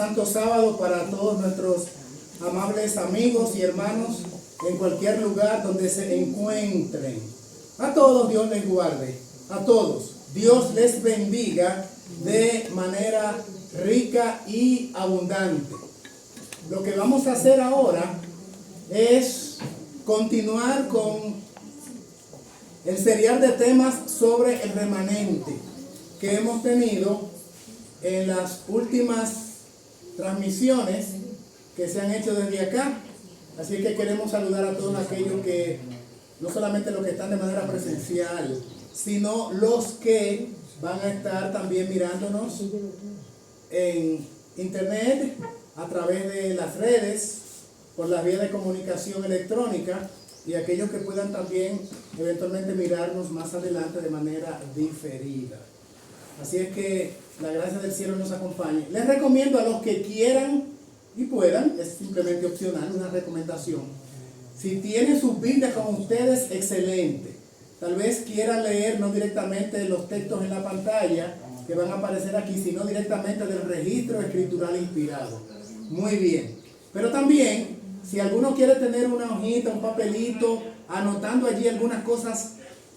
santo sábado para todos nuestros amables amigos y hermanos en cualquier lugar donde se encuentren. A todos Dios les guarde, a todos Dios les bendiga de manera rica y abundante. Lo que vamos a hacer ahora es continuar con el serial de temas sobre el remanente que hemos tenido en las últimas transmisiones que se han hecho desde acá. Así que queremos saludar a todos aquellos que, no solamente los que están de manera presencial, sino los que van a estar también mirándonos en internet, a través de las redes, por las vías de comunicación electrónica, y aquellos que puedan también eventualmente mirarnos más adelante de manera diferida. Así es que la gracia del cielo nos acompañe. Les recomiendo a los que quieran y puedan, es simplemente opcional, una recomendación. Si tienen sus Biblias con ustedes, excelente. Tal vez quieran leer no directamente los textos en la pantalla que van a aparecer aquí, sino directamente del registro escritural inspirado. Muy bien. Pero también, si alguno quiere tener una hojita, un papelito, anotando allí algunas cosas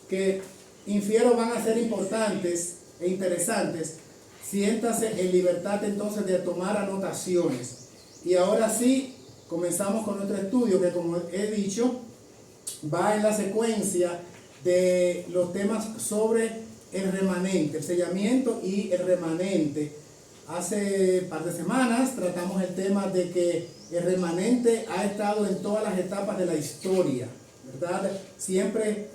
que infiero van a ser importantes e interesantes, siéntase en libertad entonces de tomar anotaciones. Y ahora sí, comenzamos con nuestro estudio que, como he dicho, va en la secuencia de los temas sobre el remanente, el sellamiento y el remanente. Hace un par de semanas tratamos el tema de que el remanente ha estado en todas las etapas de la historia, ¿verdad? Siempre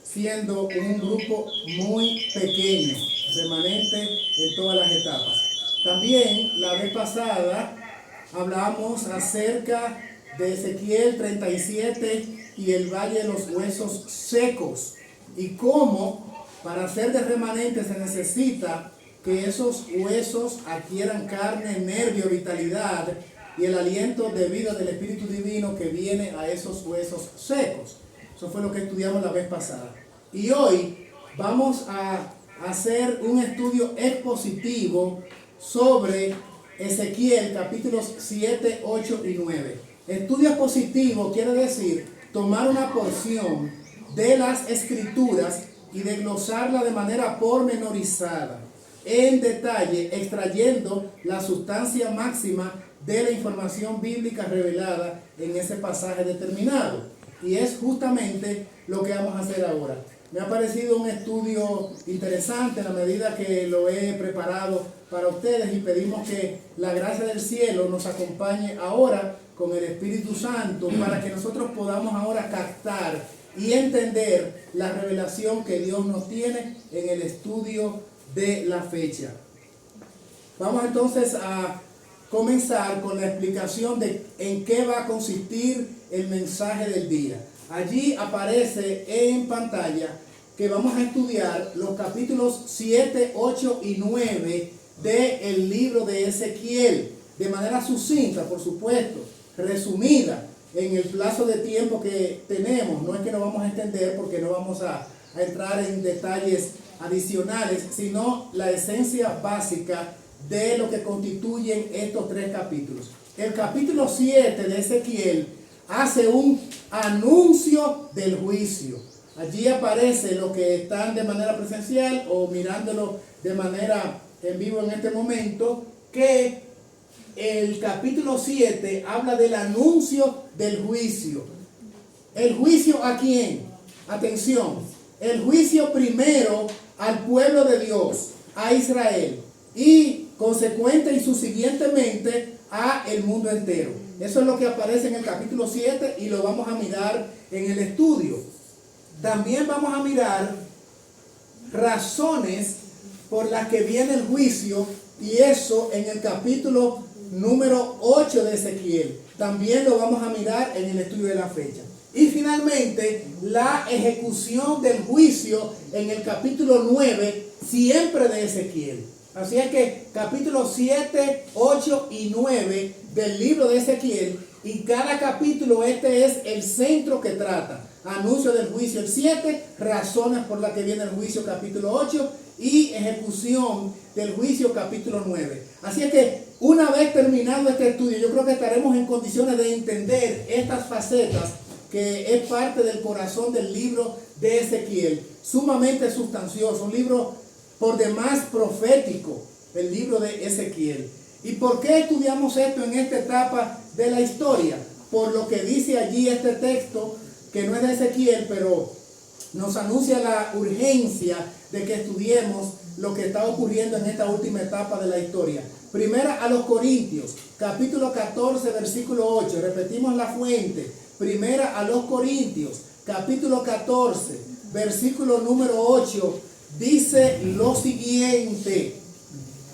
siendo un grupo muy pequeño, remanente en todas las etapas. También la vez pasada hablamos acerca de Ezequiel 37 y el valle de los huesos secos, y cómo para ser de remanente se necesita que esos huesos adquieran carne, nervio, vitalidad y el aliento debido del Espíritu Divino que viene a esos huesos secos. Eso fue lo que estudiamos la vez pasada. Y hoy vamos a hacer un estudio expositivo sobre Ezequiel capítulos 7, 8 y 9. Estudio expositivo quiere decir tomar una porción de las escrituras y desglosarla de manera pormenorizada, en detalle, extrayendo la sustancia máxima de la información bíblica revelada en ese pasaje determinado. Y es justamente lo que vamos a hacer ahora. Me ha parecido un estudio interesante en la medida que lo he preparado para ustedes, y pedimos que la gracia del cielo nos acompañe ahora con el Espíritu Santo para que nosotros podamos ahora captar y entender la revelación que Dios nos tiene en el estudio de la fecha. Vamos entonces a comenzar con la explicación de en qué va a consistir el mensaje del día. Allí aparece en pantalla que vamos a estudiar los capítulos 7, 8 y 9 del libro de Ezequiel, de manera sucinta, por supuesto, resumida en el plazo de tiempo que tenemos. No es que no vamos a entender, porque no vamos a entrar en detalles adicionales, sino la esencia básica de lo que constituyen estos tres capítulos. El capítulo 7 de Ezequiel hace un anuncio del juicio. Allí aparece los que están de manera presencial o mirándolo de manera en vivo en este momento, que el capítulo 7 habla del anuncio del juicio. ¿El juicio a quién? Atención, el juicio primero al pueblo de Dios, a Israel, y consecuente y subsiguientemente a el mundo entero. Eso es lo que aparece en el capítulo 7 y lo vamos a mirar en el estudio. También vamos a mirar razones por las que viene el juicio, y eso en el capítulo número 8 de Ezequiel. También lo vamos a mirar en el estudio de la fecha. Y finalmente, la ejecución del juicio en el capítulo 9, siempre de Ezequiel. Así es que capítulos 7, 8 y 9 del libro de Ezequiel, y cada capítulo este es el centro que trata. Anuncio del juicio el 7, razones por las que viene el juicio capítulo 8, y ejecución del juicio capítulo 9. Así es que una vez terminado este estudio, yo creo que estaremos en condiciones de entender estas facetas que es parte del corazón del libro de Ezequiel, sumamente sustancioso, un libro por demás profético, el libro de Ezequiel. ¿Y por qué estudiamos esto en esta etapa de la historia? Por lo que dice allí este texto, que no es de Ezequiel, pero nos anuncia la urgencia de que estudiemos lo que está ocurriendo en esta última etapa de la historia. Primera a los Corintios, capítulo 14, versículo 8. Repetimos la fuente. Primera a los Corintios, capítulo 14, versículo número 8. Dice lo siguiente: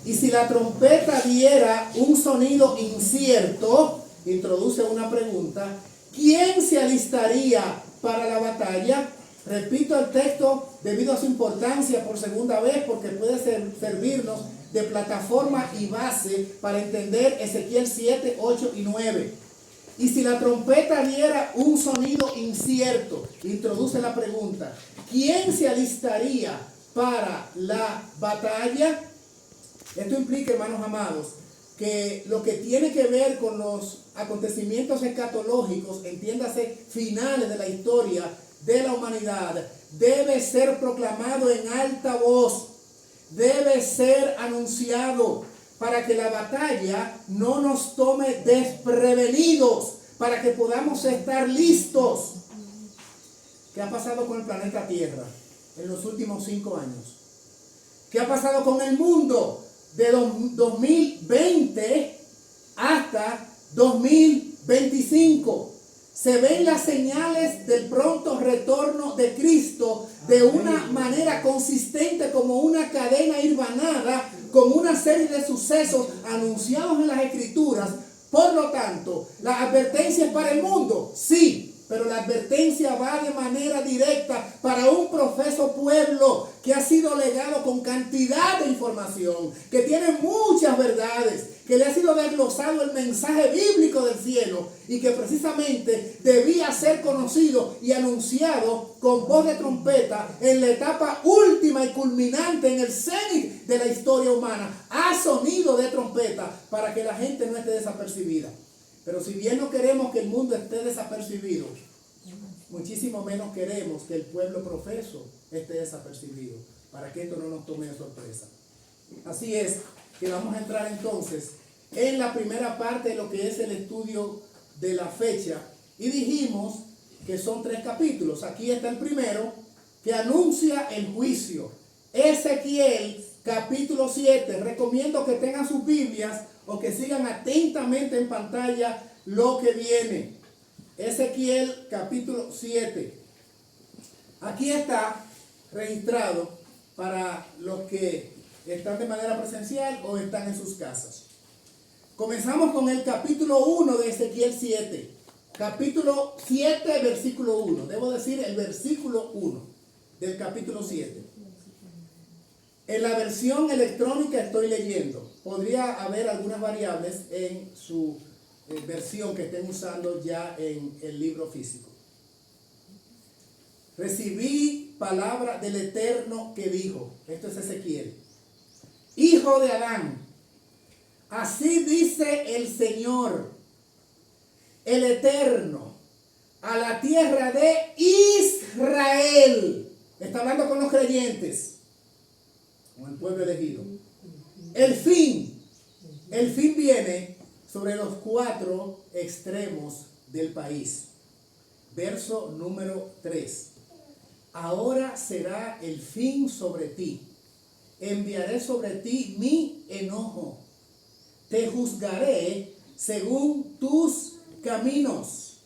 y si la trompeta diera un sonido incierto, introduce una pregunta, ¿quién se alistaría para la batalla? Repito el texto debido a su importancia por segunda vez, porque puede servirnos de plataforma y base para entender Ezequiel 7, 8 y 9. Y si la trompeta diera un sonido incierto, introduce la pregunta, ¿quién se alistaría para la batalla? Esto implica, hermanos amados, que lo que tiene que ver con los acontecimientos escatológicos, entiéndase, finales de la historia de la humanidad, debe ser proclamado en alta voz, debe ser anunciado para que la batalla no nos tome desprevenidos, para que podamos estar listos. ¿Qué ha pasado con el planeta Tierra en los últimos 5 años? ¿Qué ha pasado con el mundo de 2020 hasta 2025? Se ven las señales del pronto retorno de Cristo de una manera consistente, como una cadena hilvanada, con una serie de sucesos anunciados en las Escrituras. Por lo tanto, la advertencia es para el mundo, sí, pero la advertencia va de manera directa para un profeso pueblo que ha sido legado con cantidad de información, que tiene muchas verdades, que le ha sido desglosado el mensaje bíblico del cielo y que precisamente debía ser conocido y anunciado con voz de trompeta en la etapa última y culminante, en el cenit de la historia humana, a sonido de trompeta, para que la gente no esté desapercibida. Pero si bien no queremos que el mundo esté desapercibido, muchísimo menos queremos que el pueblo profeso esté desapercibido, para que esto no nos tome de sorpresa. Así es que vamos a entrar entonces en la primera parte de lo que es el estudio de la fecha, y dijimos que son 3 capítulos. Aquí está el primero, que anuncia el juicio. Ezequiel capítulo 7. Recomiendo que tengan sus Biblias o que sigan atentamente en pantalla lo que viene. Ezequiel capítulo 7. Aquí está registrado para los que están de manera presencial o están en sus casas. Comenzamos con el capítulo 1 de Ezequiel 7. Capítulo 7, versículo 1. Debo decir el versículo 1 del capítulo 7. En la versión electrónica estoy leyendo. Podría haber algunas variables en su versión que estén usando ya en el libro físico. Recibí palabra del Eterno que dijo, esto es Ezequiel: hijo de Adán, así dice el Señor, el Eterno, a la tierra de Israel. Está hablando con los creyentes, con el pueblo elegido. El fin viene sobre los 4 extremos del país. Verso número 3. Ahora será el fin sobre ti. Enviaré sobre ti mi enojo. Te juzgaré según tus caminos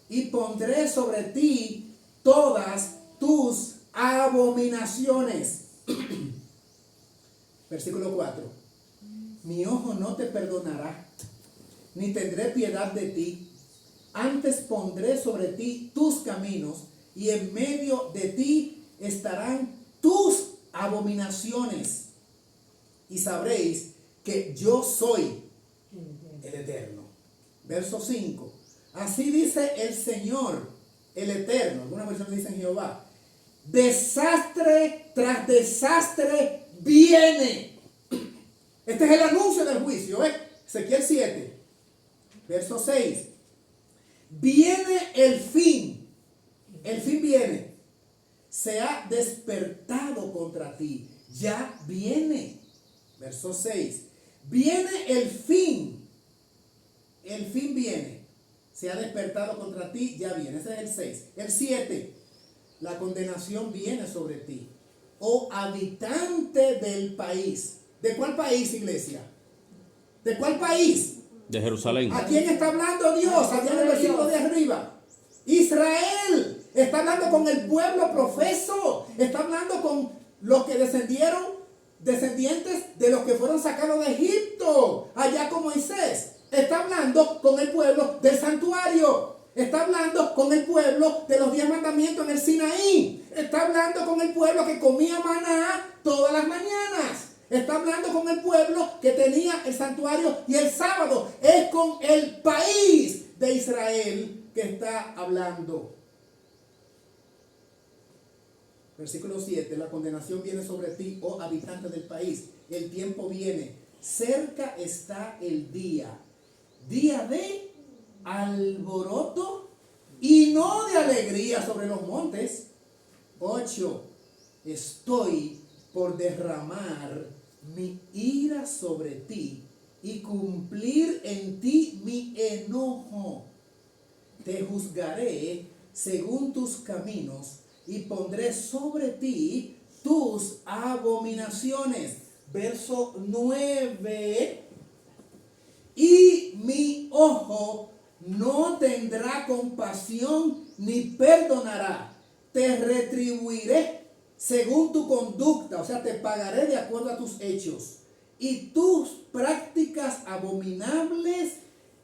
y pondré sobre ti todas tus abominaciones. Versículo 4. Mi ojo no te perdonará, ni tendré piedad de ti. Antes pondré sobre ti tus caminos, y en medio de ti estarán tus abominaciones. Y sabréis que yo soy el Eterno. Verso 5. Así dice el Señor, el Eterno. Algunas versiones dicen Jehová. Desastre tras desastre viene. Este es el anuncio del juicio, ¿eh? Ezequiel 7, verso 6. Viene el fin viene. Se ha despertado contra ti, ya viene. Verso 6. Viene el fin viene. Se ha despertado contra ti, ya viene. Ese es el 6. El 7. La condenación viene sobre ti, oh habitante del país. ¿De cuál país, iglesia? ¿De cuál país? De Jerusalén. ¿A quién está hablando Dios? Allá en el versículo de arriba. Israel. Está hablando con el pueblo profeso. Está hablando con los que descendientes de los que fueron sacados de Egipto, allá con Moisés. Está hablando con el pueblo del santuario. Está hablando con el pueblo de los 10 mandamientos en el Sinaí. Está hablando con el pueblo que comía maná todas las mañanas. Está hablando con el pueblo que tenía el santuario y el sábado. Es con el país de Israel que está hablando. Versículo 7. La condenación viene sobre ti, oh habitante del país. El tiempo viene. Cerca está el día. Día de alboroto y no de alegría sobre los montes. 8. Estoy por derramar mi ira sobre ti y cumplir en ti mi enojo. Te juzgaré según tus caminos y pondré sobre ti tus abominaciones. Verso 9. Y mi ojo no tendrá compasión ni perdonará. Te retribuiré según tu conducta, o sea, te pagaré de acuerdo a tus hechos y tus prácticas abominables,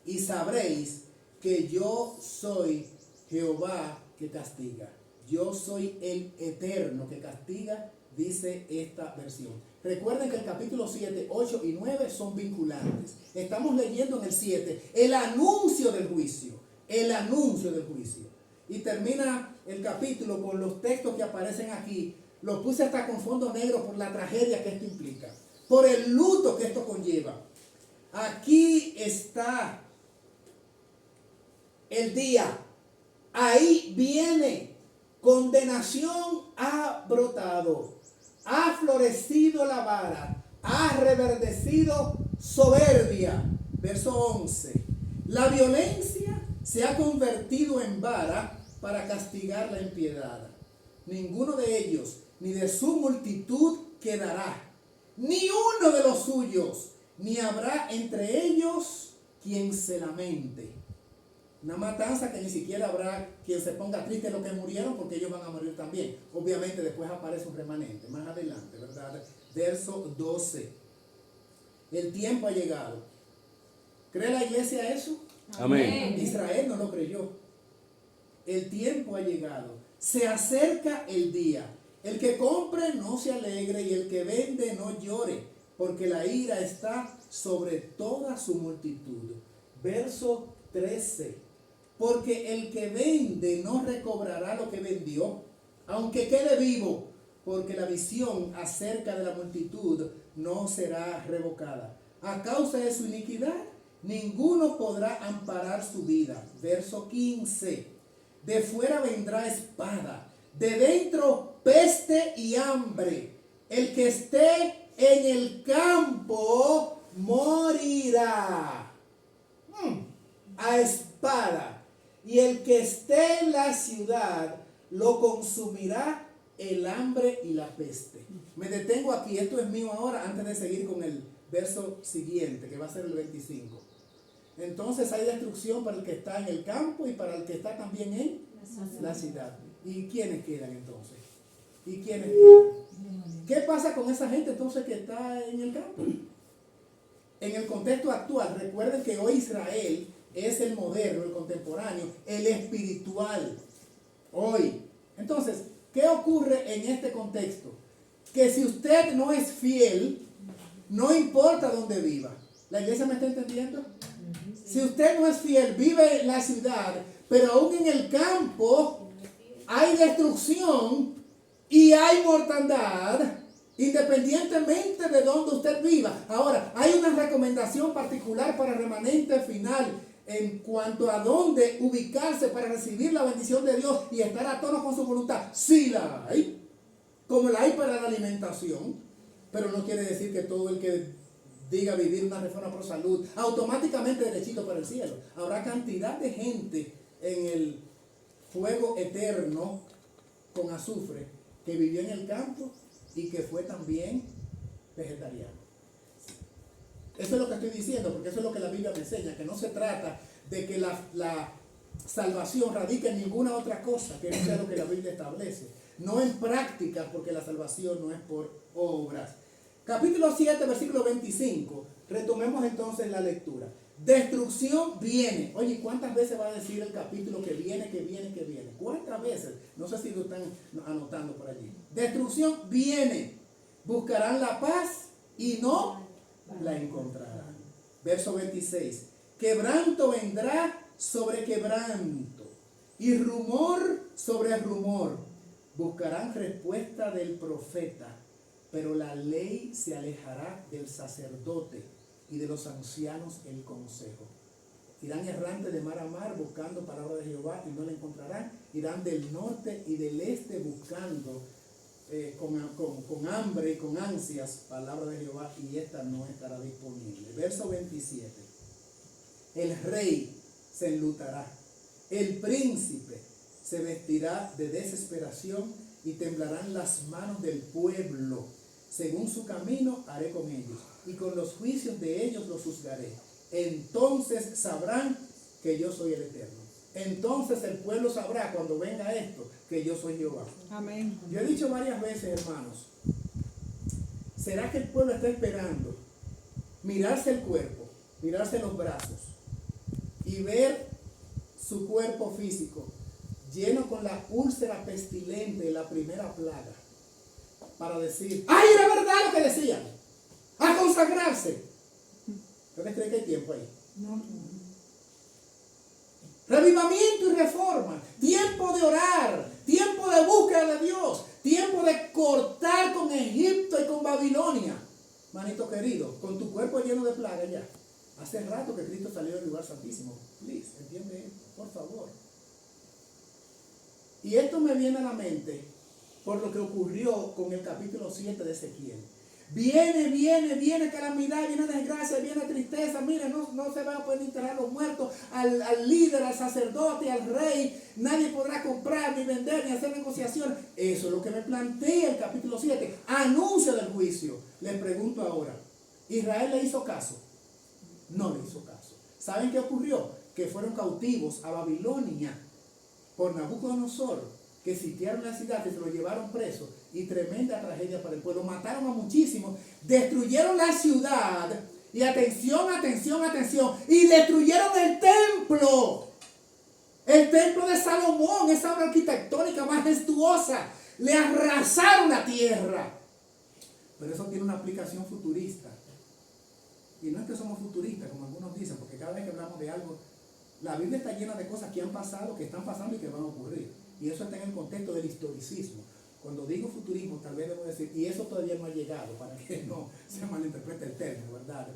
y sabréis que yo soy Jehová que castiga. Yo soy el eterno que castiga, dice esta versión. Recuerden que el capítulo 7, 8 y 9 son vinculantes. Estamos leyendo en el 7 el anuncio del juicio. El anuncio del juicio. Y termina el capítulo con los textos que aparecen aquí. Los puse hasta con fondo negro por la tragedia que esto implica, por el luto que esto conlleva. Aquí está el día. Ahí viene. Condenación ha brotado, ha florecido la vara, ha reverdecido soberbia. Verso 11. La violencia se ha convertido en vara para castigar la impiedad. Ninguno de ellos, ni de su multitud quedará, ni uno de los suyos, ni habrá entre ellos quien se lamente. Una matanza que ni siquiera habrá quien se ponga triste en lo que murieron, porque ellos van a morir también. Obviamente después aparece un remanente, más adelante, ¿verdad? Verso 12. El tiempo ha llegado. ¿Cree la iglesia eso? Amén. Israel no lo creyó. El tiempo ha llegado. Se acerca el día. El que compre no se alegre y el que vende no llore, porque la ira está sobre toda su multitud. Verso 13. Porque el que vende no recobrará lo que vendió, aunque quede vivo, porque la visión acerca de la multitud no será revocada. A causa de su iniquidad, ninguno podrá amparar su vida. Verso 15. De fuera vendrá espada, de dentro peste y hambre. El que esté en el campo morirá a espada. Y el que esté en la ciudad lo consumirá el hambre y la peste. Me detengo aquí, esto es mío ahora, antes de seguir con el verso siguiente, que va a ser el 25. Entonces hay destrucción para el que está en el campo y para el que está también en la ciudad. ¿Y quiénes quedan entonces? ¿Y quiénes quedan? ¿Qué pasa con esa gente entonces que está en el campo? En el contexto actual, recuerden que hoy Israel es el moderno, el contemporáneo, el espiritual. Hoy. Entonces, ¿qué ocurre en este contexto? Que si usted no es fiel, no importa dónde viva. ¿La iglesia me está entendiendo? Si usted no es fiel, vive en la ciudad, pero aún en el campo hay destrucción y hay mortandad, independientemente de donde usted viva. Ahora, hay una recomendación particular para el remanente final en cuanto a dónde ubicarse para recibir la bendición de Dios y estar a tono con su voluntad. Sí la hay, como la hay para la alimentación, pero no quiere decir que todo el que diga vivir una reforma pro salud automáticamente derechito para el cielo. Habrá cantidad de gente en el fuego eterno con azufre que vivió en el campo y que fue también vegetariano. Eso es lo que estoy diciendo, porque eso es lo que la Biblia me enseña, que no se trata de que la salvación radica en ninguna otra cosa que no sea lo que la Biblia establece, no en prácticas, porque la salvación no es por obras. Capítulo 7, versículo 25. Retomemos entonces la lectura. Destrucción viene. Oye, ¿cuántas veces va a decir el capítulo que viene, que viene, que viene? ¿Cuántas veces? No sé si lo están anotando por allí. Destrucción viene. Buscarán la paz y no la encontrarán. Verso 26. Quebranto vendrá sobre quebranto y rumor sobre rumor. Buscarán respuesta del profeta, pero la ley se alejará del sacerdote y de los ancianos el consejo. Irán errantes de mar a mar buscando palabra de Jehová y no la encontrarán. Irán del norte y del este buscando con hambre y con ansias palabra de Jehová, y esta no estará disponible. Verso 27. El rey se enlutará, el príncipe se vestirá de desesperación y temblarán las manos del pueblo. Según su camino haré con ellos, y con los juicios de ellos los juzgaré. Entonces sabrán que yo soy el Eterno. Entonces el pueblo sabrá cuando venga esto, que yo soy Jehová. Amén. Yo he dicho varias veces, hermanos, ¿será que el pueblo está esperando mirarse el cuerpo, mirarse los brazos y ver su cuerpo físico lleno con la úlcera pestilente de la primera plaga, para decir, ¡ay, era verdad lo que decían! ¡A consagrarse! ¿Ustedes creen que hay tiempo ahí? No. Revivamiento y reforma, tiempo de orar, tiempo de búsqueda de Dios, tiempo de cortar con Egipto y con Babilonia. Manito querido, con tu cuerpo lleno de plagas ya. Hace rato que Cristo salió del lugar santísimo. Please, entiende esto, por favor. Y esto me viene a la mente por lo que ocurrió con el capítulo 7 de Ezequiel. Viene calamidad, viene desgracia, viene tristeza. Mire, no se van a poder enterrar los muertos al líder, al sacerdote, al rey. Nadie podrá comprar, ni vender, ni hacer negociaciones. Eso es lo que me plantea el capítulo 7. Anuncio del juicio. Les pregunto ahora, ¿Israel le hizo caso? No le hizo caso. ¿Saben qué ocurrió? Que fueron cautivos a Babilonia por Nabucodonosor, que sitiaron la ciudad, que se lo llevaron preso, y tremenda tragedia para el pueblo. Mataron a muchísimos, destruyeron la ciudad, y atención, y destruyeron el templo de Salomón, esa obra arquitectónica majestuosa. Le arrasaron la tierra. Pero eso tiene una aplicación futurista. Y no es que somos futuristas, como algunos dicen, porque cada vez que hablamos de algo, la Biblia está llena de cosas que han pasado, que están pasando y que van a ocurrir. Y eso está en el contexto del historicismo. Cuando digo futurismo, tal vez debo decir, y eso todavía no ha llegado, para que no se malinterprete el término, ¿verdad?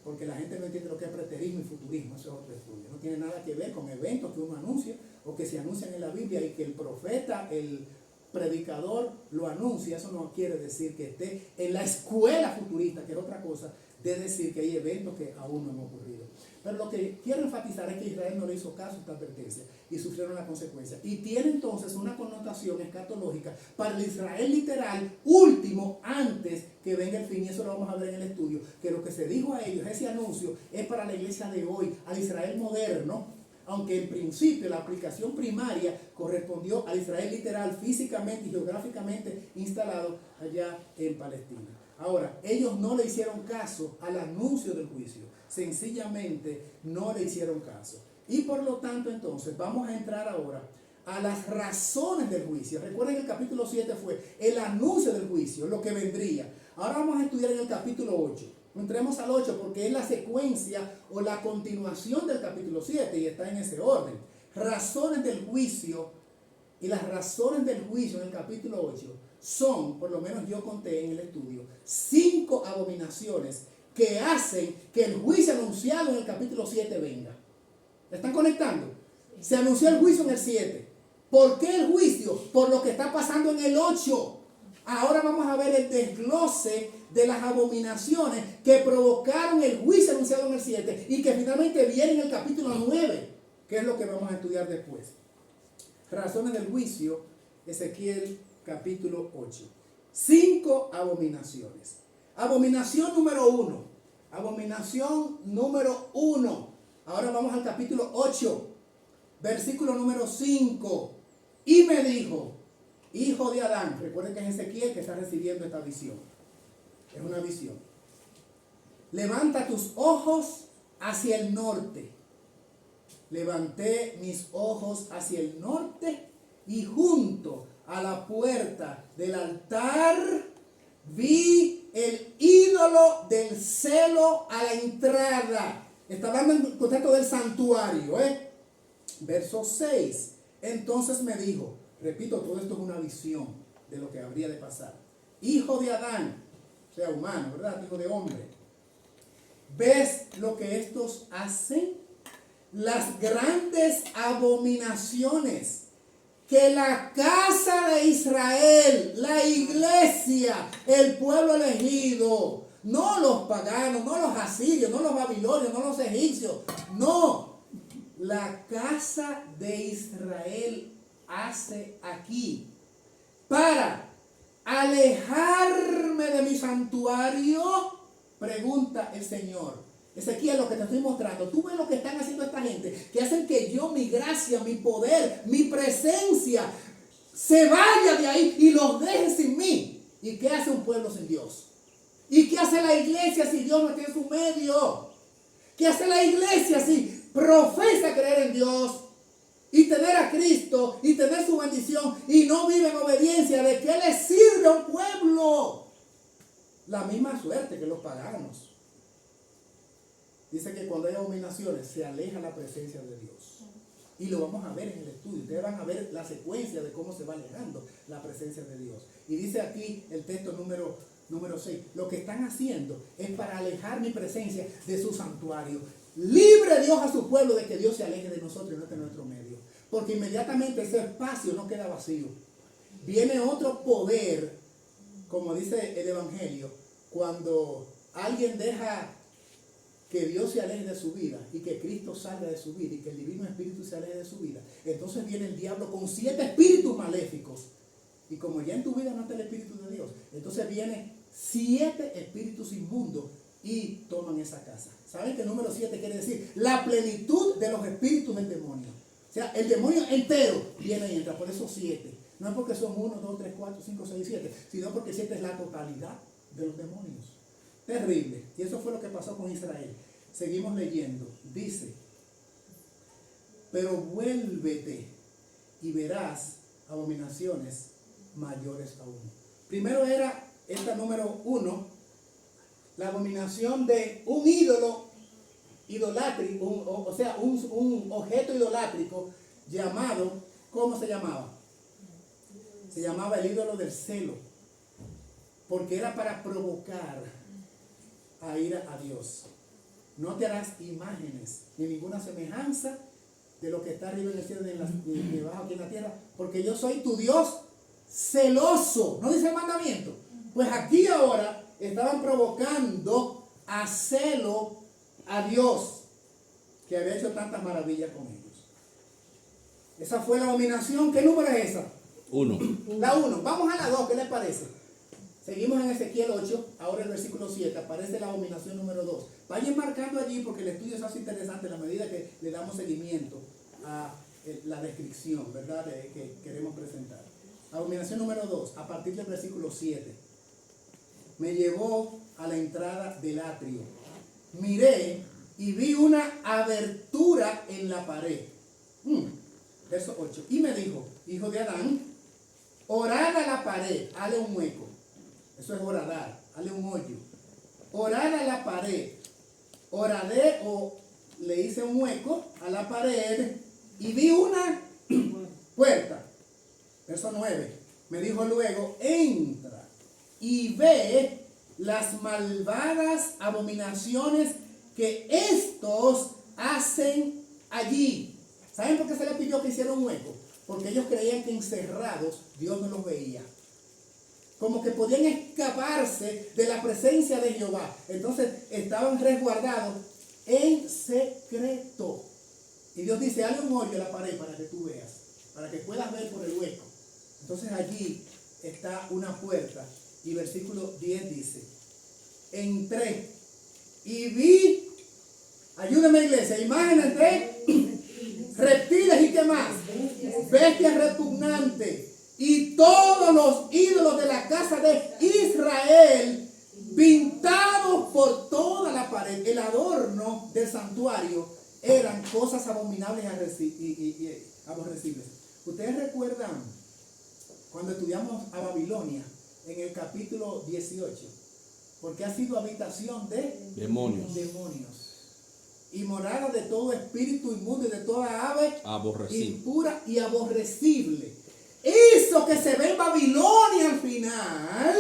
Porque la gente no entiende lo que es preterismo y futurismo, eso es otro estudio. No tiene nada que ver con eventos que uno anuncia o que se anuncian en la Biblia y que el profeta, el predicador lo anuncia. Eso no quiere decir que esté en la escuela futurista, que es otra cosa, de decir que hay eventos que aún no han ocurrido. Pero lo que quiero enfatizar es que Israel no le hizo caso a esta advertencia y sufrieron la consecuencia. Y tiene entonces una connotación escatológica para el Israel literal último, antes que venga el fin. Y eso lo vamos a ver en el estudio, que lo que se dijo a ellos, ese anuncio, es para la iglesia de hoy, al Israel moderno, aunque en principio la aplicación primaria correspondió al Israel literal, físicamente y geográficamente instalado allá en Palestina. Ahora, ellos no le hicieron caso al anuncio del juicio, sencillamente no le hicieron caso. Y por lo tanto, entonces, vamos a entrar ahora a las razones del juicio. Recuerden que el capítulo 7 fue el anuncio del juicio, lo que vendría. Ahora vamos a estudiar en el capítulo 8. Entremos al 8 porque es la secuencia o la continuación del capítulo 7 y está en ese orden. Razones del juicio, y las razones del juicio en el capítulo 8 son, por lo menos yo conté en el estudio, 5 abominaciones que hacen que el juicio anunciado en el capítulo 7 venga. ¿Están conectando? Se anunció el juicio en el 7. ¿Por qué el juicio? Por lo que está pasando en el 8. Ahora vamos a ver el desglose de las abominaciones que provocaron el juicio anunciado en el 7 y que finalmente viene en el capítulo 9, que es lo que vamos a estudiar después. Razones del juicio, Ezequiel capítulo 8. 5 abominaciones. Abominación número 1. Abominación número 1. Ahora vamos al capítulo 8, versículo número 5. Y me dijo, hijo de Adán, recuerden que es Ezequiel que está recibiendo esta visión. Es una visión. Levanta tus ojos hacia el norte. Levanté mis ojos hacia el norte y junto a la puerta del altar vi el ídolo del celo a la entrada. Está hablando en el contexto del santuario, Verso 6. Entonces me dijo, repito, todo esto es una visión de lo que habría de pasar. Hijo de Adán, o sea, humano, ¿verdad? Hijo de hombre. ¿Ves lo que estos hacen? Las grandes abominaciones que la casa de Israel, la iglesia, el pueblo elegido, no los paganos, no los asirios, no los babilonios, no los egipcios, no, la casa de Israel hace aquí para alejarme de mi santuario, pregunta el Señor. Ezequiel, lo que te estoy mostrando, tú ves lo que están haciendo esta gente, que hacen que yo, mi gracia, mi poder, mi presencia, se vaya de ahí y los deje sin mí. ¿Y qué hace un pueblo sin Dios? ¿Y qué hace la iglesia si Dios no está en su medio? ¿Qué hace la iglesia si profesa creer en Dios y tener a Cristo y tener su bendición y no vive en obediencia? ¿De qué le sirve a un pueblo? La misma suerte que los paganos. Dice que cuando hay abominaciones se aleja la presencia de Dios. Y lo vamos a ver en el estudio. Ustedes van a ver la secuencia de cómo se va alejando la presencia de Dios. Y dice aquí el texto número 6. Lo que están haciendo es para alejar mi presencia de su santuario. Libre Dios a su pueblo de que Dios se aleje de nosotros y no esté en nuestro medio. Porque inmediatamente ese espacio no queda vacío. Viene otro poder, como dice el Evangelio, cuando alguien deja que Dios se aleje de su vida y que Cristo salga de su vida y que el Divino Espíritu se aleje de su vida. Entonces viene el diablo con 7 espíritus maléficos. Y como ya en tu vida no está el Espíritu de Dios, entonces viene 7 espíritus inmundos y toman esa casa. ¿Saben que el número 7 quiere decir la plenitud de los espíritus del demonio? O sea, el demonio entero viene y entra, por eso 7. No es porque son 1, 2, 3, 4, 5, 6, 7, sino porque 7 es la totalidad de los demonios. Terrible. Y eso fue lo que pasó con Israel. Seguimos leyendo. Dice, pero vuélvete y verás abominaciones mayores aún. Primero era esta número 1, la abominación de un ídolo idolátrico, o sea, un objeto idolátrico llamado, ¿cómo se llamaba? Se llamaba el ídolo del celo, porque era para provocar a ir a Dios. No te harás imágenes ni ninguna semejanza de lo que está arriba en el cielo ni debajo aquí en la tierra, porque yo soy tu Dios celoso. ¿No dice el mandamiento? Pues aquí ahora estaban provocando a celo a Dios, que había hecho tantas maravillas con ellos. Esa fue la abominación. ¿Qué número es esa? 1. La 1. Vamos a la 2, ¿qué les parece? Seguimos en Ezequiel 8, ahora el versículo 7, aparece la abominación número 2. Vayan marcando allí porque el estudio se hace interesante a la medida que le damos seguimiento a la descripción, ¿verdad?, que queremos presentar. Abominación número 2, a partir del versículo 7. Me llevó a la entrada del atrio. Miré y vi una abertura en la pared. Verso 8. Y me dijo, hijo de Adán, horada la pared, hale un hueco. Eso es horadar, hale un hoyo. Horada la pared. Horadé o le hice un hueco a la pared y vi una puerta. Verso 9. Me dijo luego, entra y ve las malvadas abominaciones que estos hacen allí. ¿Saben por qué se les pidió que hiciera un hueco? Porque ellos creían que encerrados Dios no los veía. Como que podían escaparse de la presencia de Jehová. Entonces estaban resguardados en secreto. Y Dios dice, hazle un hoyo en la pared para que tú veas, para que puedas ver por el hueco. Entonces allí está una puerta. Y versículo 10 dice, entré y vi, ayúdame iglesia, imágenes de reptiles y qué más, bestias repugnantes y todos los ídolos de la casa de Israel pintados por toda la pared. El adorno del santuario eran cosas abominables y aborrecibles. ¿Ustedes recuerdan cuando estudiamos a Babilonia en el capítulo 18? Porque ha sido habitación de Demonios. Y morada de todo espíritu inmundo y de toda ave Aborrecible. impura y aborrecible. Eso que se ve en Babilonia al final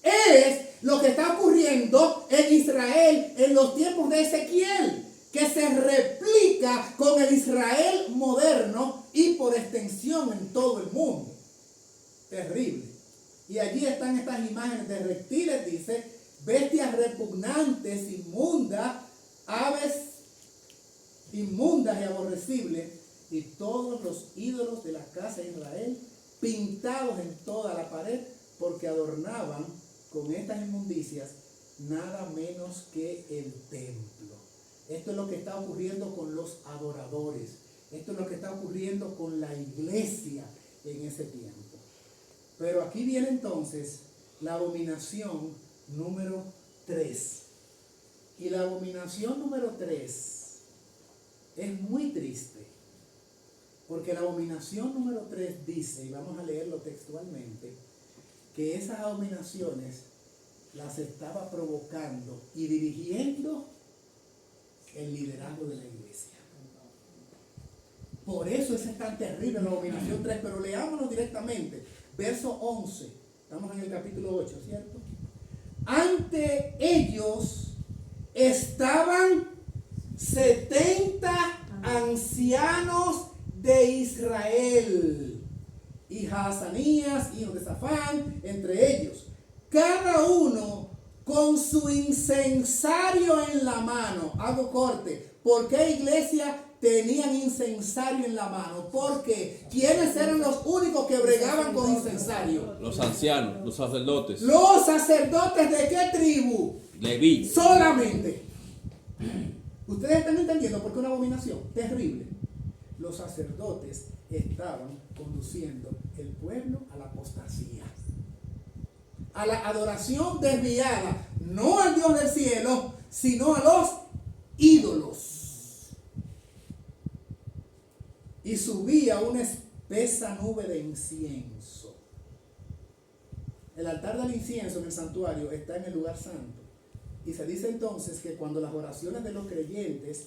es lo que está ocurriendo en Israel en los tiempos de Ezequiel, que se replica con el Israel moderno y por extensión en todo el mundo. Terrible. Y allí están estas imágenes de reptiles, dice, bestias repugnantes, inmundas, aves inmundas y aborrecibles, y todos los ídolos de la casa de Israel pintados en toda la pared, porque adornaban con estas inmundicias nada menos que el templo. Esto es lo que está ocurriendo con los adoradores. Esto es lo que está ocurriendo con la iglesia en ese tiempo. Pero aquí viene entonces la abominación número 3. Y la abominación número 3 es muy triste. Porque la abominación número 3 dice, y vamos a leerlo textualmente, que esas abominaciones las estaba provocando y dirigiendo el liderazgo de la iglesia. Por eso es tan terrible la abominación 3, pero leámoslo directamente. Verso 11, estamos en el capítulo 8, ¿cierto? Ante ellos estaban 70 ancianos de Israel y Jaazanías, hijo de Safán, entre ellos, cada uno con su incensario en la mano. Hago corte. ¿Por qué, iglesia, tenían incensario en la mano? Porque ¿quiénes eran los únicos que bregaban con incensario? Los ancianos, los sacerdotes. Los sacerdotes ¿de qué tribu? Leví. Solamente. ¿Ustedes están entendiendo por qué una abominación? Terrible. Los sacerdotes estaban conduciendo el pueblo a la apostasía, a la adoración desviada, no al Dios del cielo, sino a los ídolos. Y subía una espesa nube de incienso. El altar del incienso en el santuario está en el lugar santo. Y se dice entonces que cuando las oraciones de los creyentes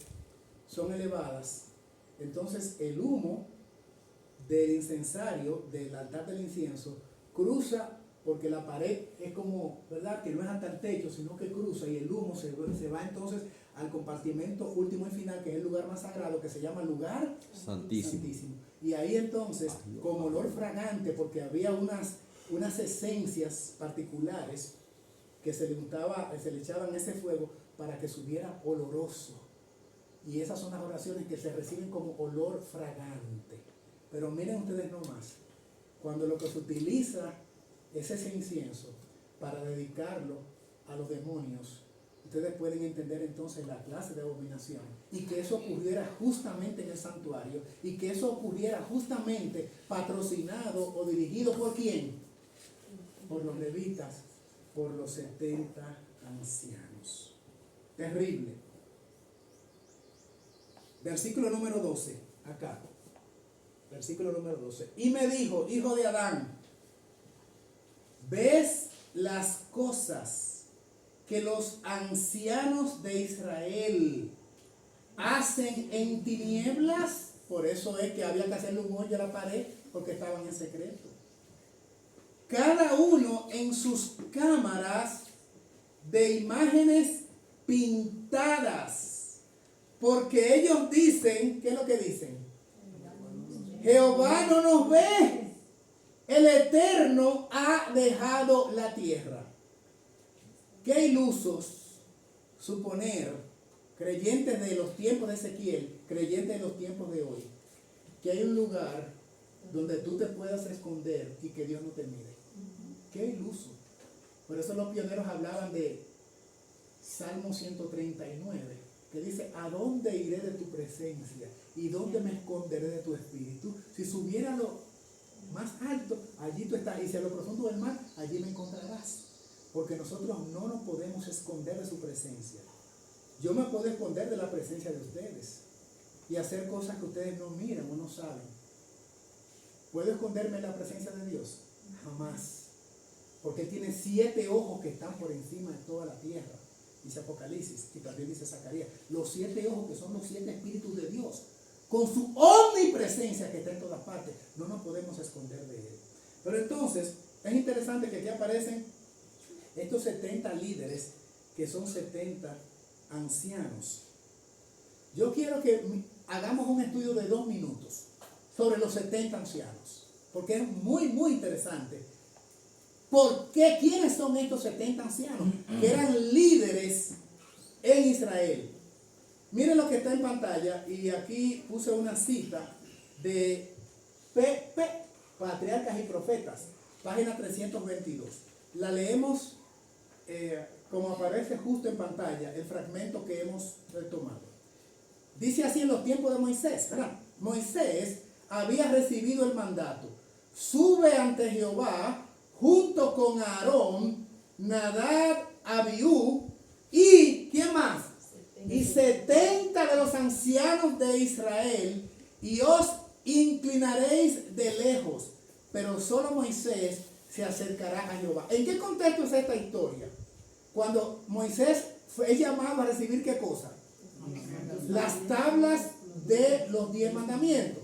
son elevadas, entonces el humo del incensario, del altar del incienso, cruza, porque la pared es como, ¿verdad?, que no es hasta el techo, sino que cruza, y el humo se va entonces al compartimento último y final, que es el lugar más sagrado, que se llama lugar santísimo. Y ahí entonces, con olor fragante, porque había unas esencias particulares que se le echaban ese fuego para que subiera oloroso. Y esas son las oraciones que se reciben como olor fragante. Pero miren ustedes nomás, cuando lo que se utiliza es ese incienso para dedicarlo a los demonios, ustedes pueden entender entonces la clase de abominación. Y que eso ocurriera justamente en el santuario, y que eso ocurriera justamente patrocinado o dirigido ¿por quién? Por los levitas, por los 70 ancianos. Terrible. Versículo número 12, acá. Versículo número 12. Y me dijo, hijo de Adán, ¿ves las cosas que los ancianos de Israel hacen en tinieblas? Por eso es que había que hacerle un hoyo a la pared, porque estaban en secreto. cada uno en sus cámaras de imágenes pintadas, porque ellos dicen, ¿qué es lo que dicen? Jehová no nos ve, el Eterno ha dejado la tierra. Qué ilusos suponer, creyentes de los tiempos de Ezequiel, creyentes de los tiempos de hoy, que hay un lugar donde tú te puedas esconder y que Dios no te mire. Qué iluso. Por eso los pioneros hablaban de Salmo 139, que dice: ¿a dónde iré de tu presencia? ¿Y dónde me esconderé de tu espíritu? Si subiera a lo más alto, allí tú estás, y si a lo profundo del mar, allí me encontrarás. Porque nosotros no nos podemos esconder de su presencia. Yo me puedo esconder de la presencia de ustedes y hacer cosas que ustedes no miran o no saben. ¿Puedo esconderme en la presencia de Dios? Jamás. Porque Él tiene 7 ojos que están por encima de toda la tierra. Dice Apocalipsis, y también dice Zacarías. Los 7 ojos, que son los 7 espíritus de Dios, con su omnipresencia que está en todas partes, no nos podemos esconder de Él. Pero entonces, es interesante que aquí aparecen estos 70 líderes, que son 70 ancianos. Yo quiero que hagamos un estudio de 2 minutos sobre los 70 ancianos, porque es muy, muy interesante. ¿Por qué? ¿Quiénes son estos 70 ancianos que eran líderes en Israel? Miren lo que está en pantalla, y aquí puse una cita de PP, Patriarcas y Profetas, página 322. La leemos como aparece justo en pantalla, el fragmento que hemos retomado. Dice así: en los tiempos de Moisés, ¿verdad? Moisés había recibido el mandato: sube ante Jehová junto con Aarón, Nadab, Abiú y ¿quién más? Y 70 de los ancianos de Israel, y os inclinaréis de lejos, pero solo Moisés se acercará a Jehová. ¿En qué contexto es esta historia? Cuando Moisés fue llamado a recibir ¿qué cosa? Las tablas de los 10 mandamientos.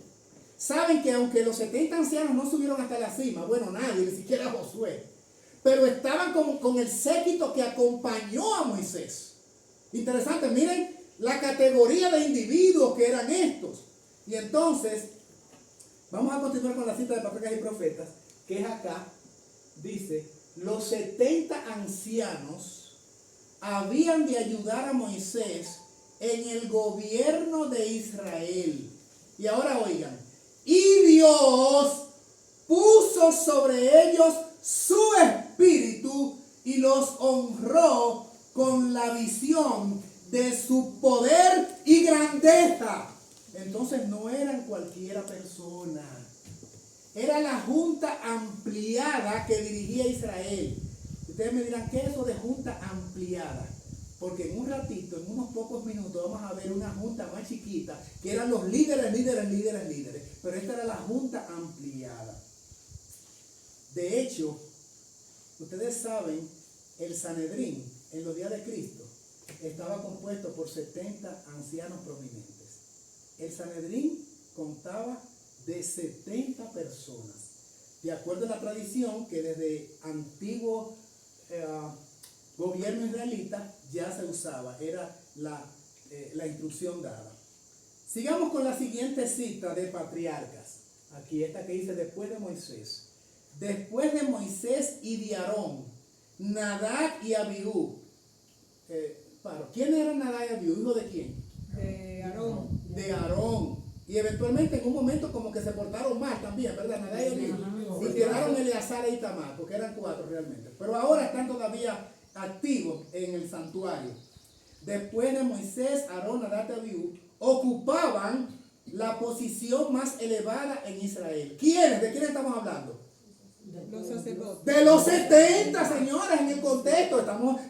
Saben que aunque los 70 ancianos no subieron hasta la cima, bueno, nadie, ni siquiera Josué, pero estaban con el séquito que acompañó a Moisés. Interesante, miren la categoría de individuos que eran estos. Y entonces, vamos a continuar con la cita de Patriarcas y Profetas, que es acá. Dice: los 70 ancianos habían de ayudar a Moisés en el gobierno de Israel. Y ahora oigan: y Dios puso sobre ellos su espíritu y los honró con la visión de su poder y grandeza. Entonces no eran cualquiera persona. Era la junta ampliada que dirigía Israel. Ustedes me dirán, ¿qué es eso de junta ampliada? Porque en un ratito, en unos pocos minutos, vamos a ver una junta más chiquita, que eran los líderes. Pero esta era la junta ampliada. De hecho, ustedes saben, el Sanedrín, en los días de Cristo, estaba compuesto por 70 ancianos prominentes. El Sanedrín contaba de 70 personas. De acuerdo a la tradición que desde antiguo gobierno israelita ya se usaba, era la instrucción dada. Sigamos con la siguiente cita de Patriarcas. Aquí esta que dice: después de Moisés. Después de Moisés y de Aarón, Nadab y Abiú. ¿Quién era Nadab y Abiú? ¿Hijo de quién? De Aarón. De Aarón. Y eventualmente en un momento como que se portaron mal también, ¿verdad? Nadab y Abiú. Y quedaron Eleazar e Itamar, porque eran 4 realmente. Pero ahora están todavía activos en el santuario. Después de Moisés, Aarón, Nadab y Abiú ocupaban la posición más elevada en Israel. ¿Quiénes? ¿De quiénes estamos hablando? Los sacerdotes. De los 70, señoras, en el contexto.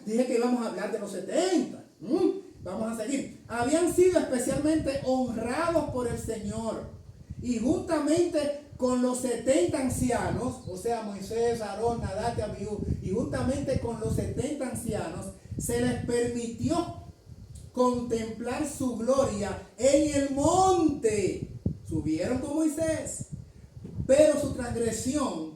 Dije que íbamos a hablar de los 70. Vamos a seguir. Habían sido especialmente honrados por el Señor. Y juntamente con los 70 ancianos, o sea, Moisés, Aarón, Nadab y Abiú, y juntamente con los 70 ancianos, se les permitió contemplar su gloria en el monte. Subieron con Moisés, pero su transgresión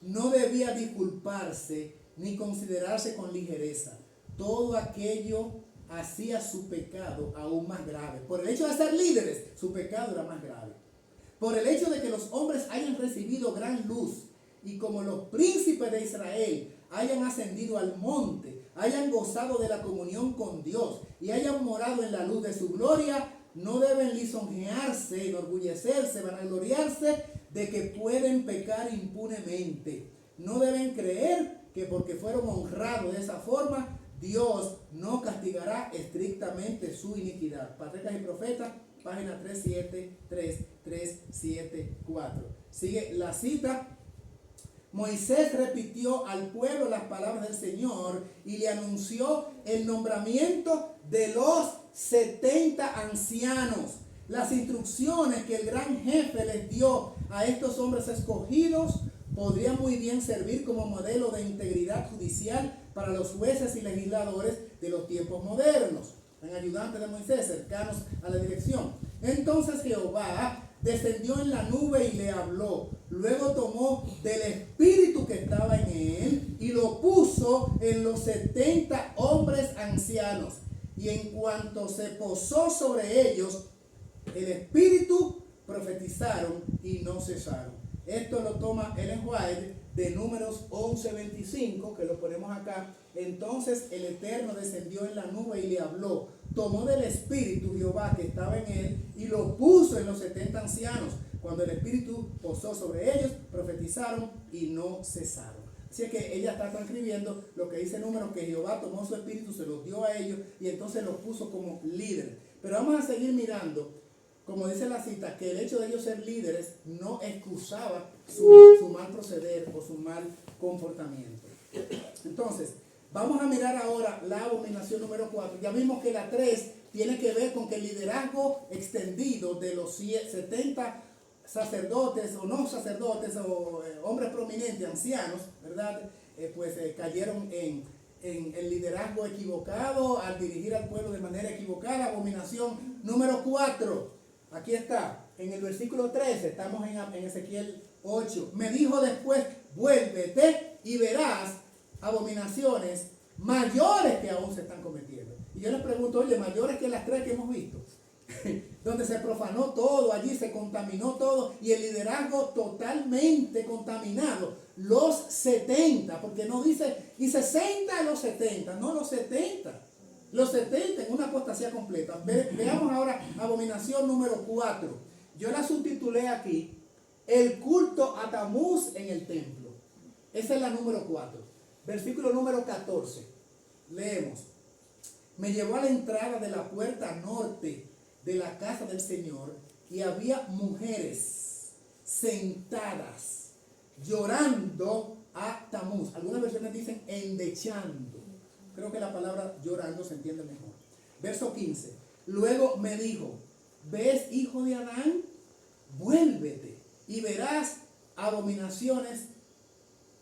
no debía disculparse ni considerarse con ligereza. Todo aquello hacía su pecado aún más grave. Por el hecho de ser líderes, su pecado era más grave. Por el hecho de que los hombres hayan recibido gran luz y como los príncipes de Israel hayan ascendido al monte, hayan gozado de la comunión con Dios y hayan morado en la luz de su gloria, no deben lisonjearse, enorgullecerse, vanagloriarse de que pueden pecar impunemente. No deben creer que porque fueron honrados de esa forma, Dios no castigará estrictamente su iniquidad. Patriarcas y Profetas, página 374. Sigue la cita. Moisés repitió al pueblo las palabras del Señor y le anunció el nombramiento de los 70 ancianos. Las instrucciones que el gran jefe les dio a estos hombres escogidos podrían muy bien servir como modelo de integridad judicial para los jueces y legisladores de los tiempos modernos, en ayudantes de Moisés, cercanos a la dirección. Entonces Jehová descendió en la nube y le habló. Luego tomó del espíritu que estaba en él y lo puso en los 70 hombres ancianos. Y en cuanto se posó sobre ellos, el espíritu, profetizaron y no cesaron. Esto lo toma Ellen White de Números 11:25, que lo ponemos acá. Entonces el Eterno descendió en la nube y le habló. Tomó del espíritu Jehová que estaba en él y lo puso en los 70 ancianos. Cuando el espíritu posó sobre ellos, profetizaron y no cesaron. Así es que ella está transcribiendo lo que dice Números, que Jehová tomó su espíritu, se los dio a ellos y entonces los puso como líderes. Pero vamos a seguir mirando, como dice la cita, que el hecho de ellos ser líderes no excusaba su mal proceder o su mal comportamiento. Entonces, vamos a mirar ahora la abominación número 4. Ya vimos que la 3 tiene que ver con que el liderazgo extendido de los 70 sacerdotes o no sacerdotes o hombres prominentes, ancianos, ¿verdad? Cayeron en el liderazgo equivocado al dirigir al pueblo de manera equivocada. Abominación número 4. Aquí está, en el versículo 13, estamos en Ezequiel 8. Me dijo después, vuélvete y verás abominaciones mayores que aún se están cometiendo. Y yo les pregunto, oye, mayores que las 3 que hemos visto, donde se profanó todo, allí se contaminó todo y el liderazgo totalmente contaminado. Los 70, porque no dice, y 60 los 70, no los 70. Los 70 en una apostasía completa. Veamos ahora abominación número 4. Yo la subtitulé aquí, el culto a Tamuz en el templo. Esa es la número 4. Versículo número 14. Leemos. Me llevó a la entrada de la puerta norte de la casa del Señor y había mujeres sentadas llorando a Tamuz. Algunas versiones dicen endechando. Creo que la palabra llorando se entiende mejor. Verso 15. Luego me dijo, ¿ves, hijo de Adán? Vuélvete y verás abominaciones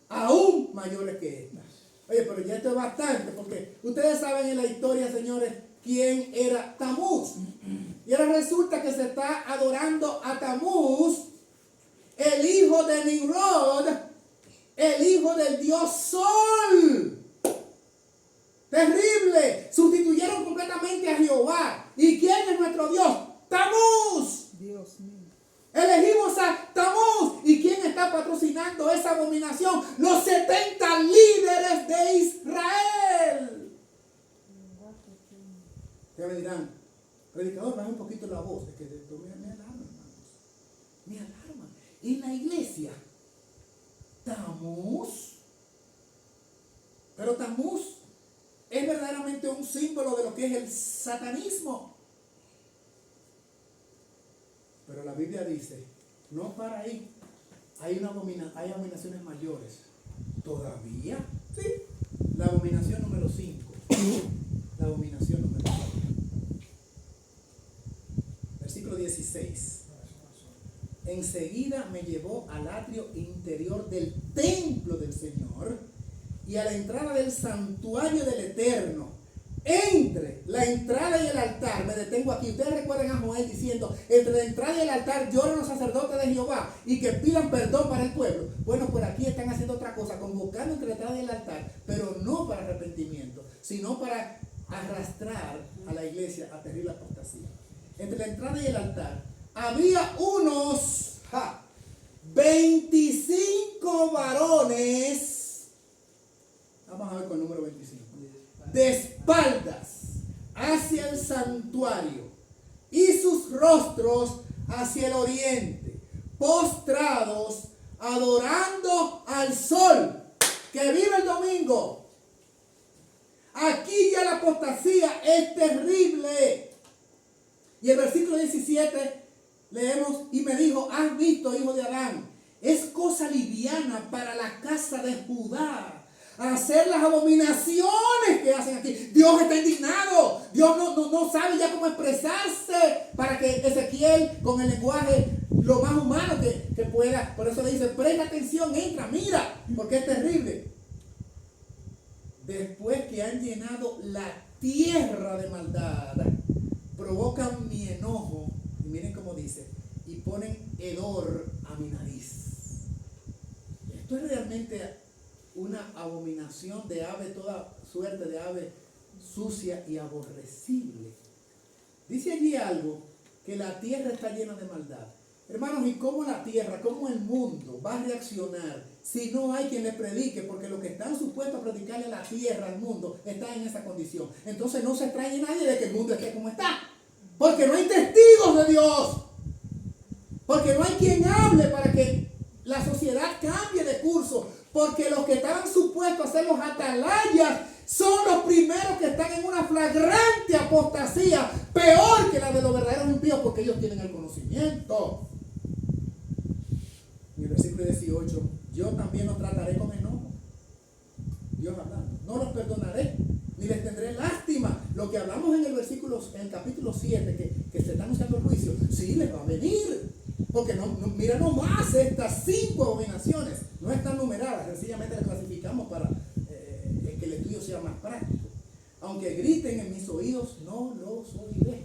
aún mayores que estas. Oye, pero ya esto es bastante, porque ustedes saben en la historia, señores, quién era Tamuz. Y ahora resulta que se está adorando a Tamuz, el hijo de Nimrod, el hijo del dios Sol. Terrible. Sustituyeron completamente a Jehová. ¿Y quién es nuestro Dios? Tamuz. Dios mío. Elegimos a Tamuz. ¿Y quién está patrocinando esa abominación? Los 70 líderes de Israel. Ya me dirán, predicador, baja un poquito la voz. Es que esto me alarma, hermanos. Me alarma. En la iglesia, Tamuz. Pero Tamuz es verdaderamente un símbolo de lo que es el satanismo. Pero la Biblia dice, no para ahí, hay abominaciones mayores. ¿Todavía? Sí. La abominación número 5. La abominación número 4. Versículo 16. Enseguida me llevó al atrio interior del templo del Señor y a la entrada del santuario del Eterno. entre la entrada y el altar, me detengo aquí. Ustedes recuerdan a Joel diciendo, entre la entrada y el altar lloran los sacerdotes de Jehová y que pidan perdón para el pueblo. Bueno, por aquí están haciendo otra cosa, convocando entre la entrada y el altar, pero no para arrepentimiento, sino para arrastrar a la iglesia a terrible apostasía. Entre la entrada y el altar había unos 25 varones. Vamos a ver con el número 25. De espaldas hacia el santuario y sus rostros hacia el oriente, postrados, adorando al sol. Que vive el domingo. Aquí ya la apostasía es terrible. Y el versículo 17 leemos, y me dijo, has visto, hijo de Adán, es cosa liviana para la casa de Judá hacer las abominaciones que hacen aquí. Dios está indignado. Dios no sabe ya cómo expresarse para que Ezequiel, con el lenguaje lo más humano que pueda, por eso le dice, presta atención, entra, mira, porque es terrible. Después que han llenado la tierra de maldad, provocan mi enojo, y miren cómo dice, y ponen hedor a mi nariz. Esto es realmente una abominación de ave, toda suerte de ave sucia y aborrecible. Dice allí algo, que la tierra está llena de maldad. Hermanos, ¿y cómo la tierra, cómo el mundo va a reaccionar si no hay quien le predique? Porque los que están supuestos a predicarle a la tierra, al mundo, están en esa condición. Entonces no se extrañe nadie de que el mundo esté como está. Porque no hay testigos de Dios. Porque no hay quien hable para que la sociedad cambie de curso. Porque los que estaban supuestos a ser los atalayas son los primeros que están en una flagrante apostasía, peor que la de los verdaderos impíos, porque ellos tienen el conocimiento. En el versículo 18, yo también los trataré con enojo. Dios hablando, no los perdonaré, ni les tendré lástima. Lo que hablamos en el capítulo 7, que se está anunciando el juicio, sí les va a venir. Porque mira nomás estas 5 abominaciones, no están numeradas, sencillamente las clasificamos para que el estudio sea más práctico. Aunque griten en mis oídos, no los oiré.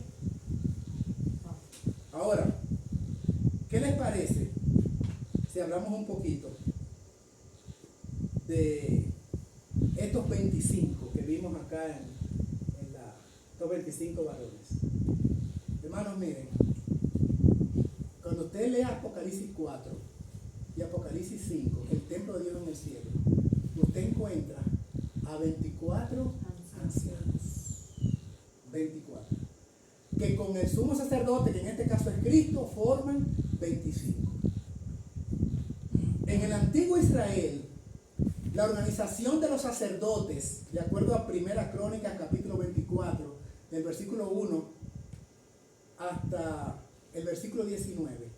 Ahora, ¿qué les parece si hablamos un poquito de estos 25 que vimos acá estos 25 varones? Hermanos, miren, cuando usted lea Apocalipsis 4 y Apocalipsis 5, el templo de Dios en el cielo, usted encuentra a 24 ancianos. 24. Que con el sumo sacerdote, que en este caso es Cristo, forman 25. En el antiguo Israel, la organización de los sacerdotes, de acuerdo a Primera Crónica, capítulo 24, del versículo 1 hasta el versículo 19,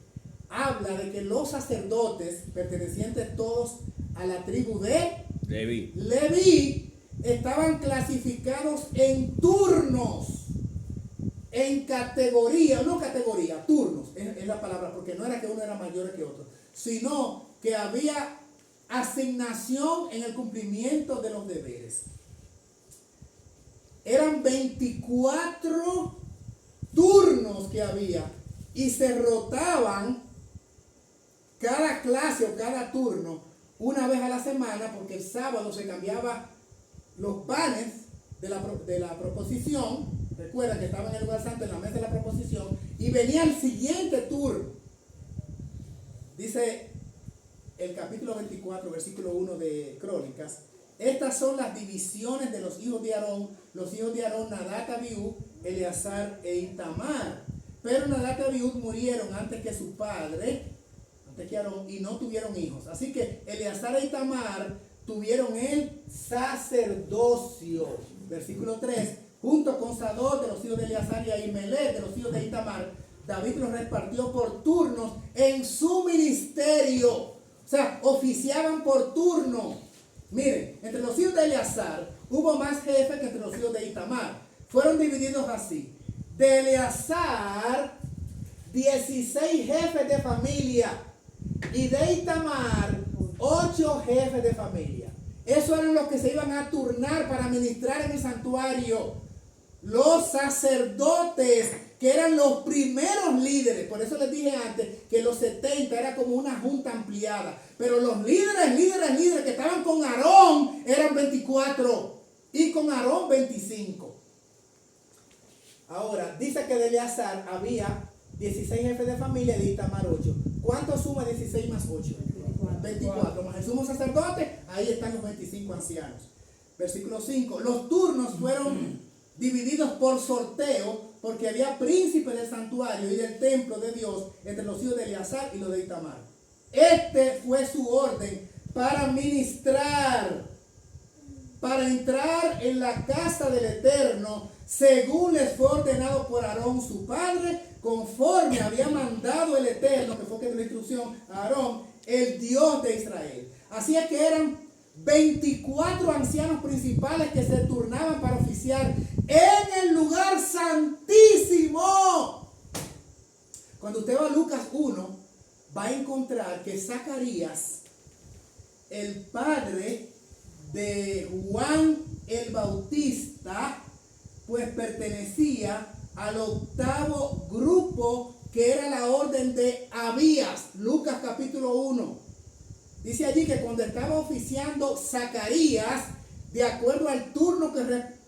habla de que los sacerdotes, pertenecientes todos a la tribu de Leví, estaban clasificados en turnos, en categoría, no categoría, turnos, es la palabra, porque no era que uno era mayor que otro, sino que había asignación en el cumplimiento de los deberes. Eran 24 turnos que había y se rotaban cada clase o cada turno una vez a la semana, porque el sábado se cambiaba los panes de la proposición. Recuerda que estaba en el lugar santo, en la mesa de la proposición, y venía el siguiente turno. Dice el capítulo 24, versículo 1 de Crónicas: estas son las divisiones de los hijos de Aarón. Los hijos de Aarón, Nadab, Abiú, Eleazar e Itamar. Pero Nadab y Abiú murieron antes que su padre, antes que Aarón, y no tuvieron hijos. Así que Eleazar e Itamar tuvieron el sacerdocio. Versículo 3. Junto con Sadok de los hijos de Eleazar y Ahimelech de los hijos de Itamar, David los repartió por turnos en su ministerio. O sea, oficiaban por turno. Miren, entre los hijos de Eleazar hubo más jefes que entre los hijos de Itamar. Fueron divididos así: de Eleazar, 16 jefes de familia, y de Itamar, 8 jefes de familia. Esos eran los que se iban a turnar para ministrar en el santuario. los sacerdotes, que eran los primeros líderes. Por eso les dije antes que los 70 era como una junta ampliada. Pero los líderes que estaban con Aarón eran 24 y con Aarón 25. Ahora, dice que de Eleazar había 16 jefes de familia y de Itamar 8. ¿Cuánto suma 16 más 8? 24. Más el sumo sacerdote, ahí están los 25 ancianos. Versículo 5. Los turnos fueron divididos por sorteo, porque había príncipes del santuario y del templo de Dios entre los hijos de Eleazar y los de Itamar. Este fue su orden para ministrar, para entrar en la casa del Eterno, según les fue ordenado por Aarón su padre, conforme había mandado el Eterno, que fue que dio la instrucción a Aarón, el Dios de Israel. Así es que eran 24 ancianos principales que se turnaban para oficiar en el lugar santísimo. Cuando usted va a Lucas 1, va a encontrar que Zacarías, el padre de Juan el Bautista, pues pertenecía al octavo grupo, que era la orden de Abías. Lucas capítulo 1. Dice allí que cuando estaba oficiando Zacarías, de acuerdo al turno que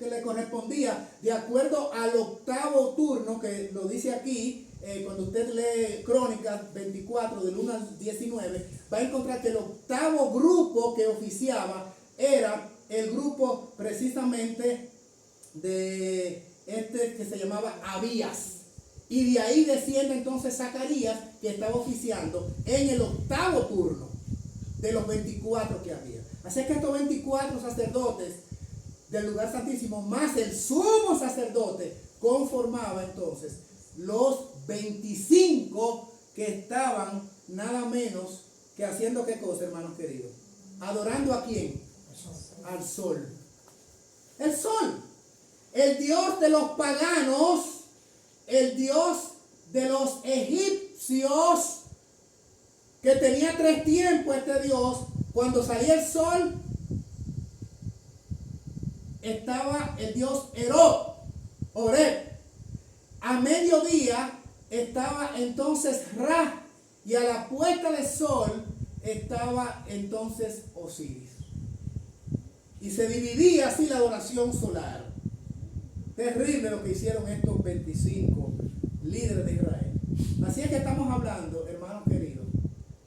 le correspondía, de acuerdo al octavo turno, que lo dice aquí, cuando usted lee Crónicas 24, del 1 al 19, va a encontrar que el octavo grupo que oficiaba era el grupo precisamente de este que se llamaba Abías. Y de ahí desciende entonces Zacarías, que estaba oficiando en el octavo turno de los 24 que había. Así que estos 24 sacerdotes del lugar santísimo, más el sumo sacerdote, conformaba entonces los 25 que estaban nada menos que haciendo qué cosa, hermanos queridos. ¿Adorando a quién? Al sol. El sol. El dios de los paganos, el dios de los egipcios, que tenía 3 tiempos este Dios. Cuando salía el sol, estaba el dios Oreb. A mediodía estaba entonces Ra, y a la puesta del sol estaba entonces Osiris. Y se dividía así la adoración solar. Terrible lo que hicieron estos 25 líderes de Israel. Así es que estamos hablando, hermanos queridos,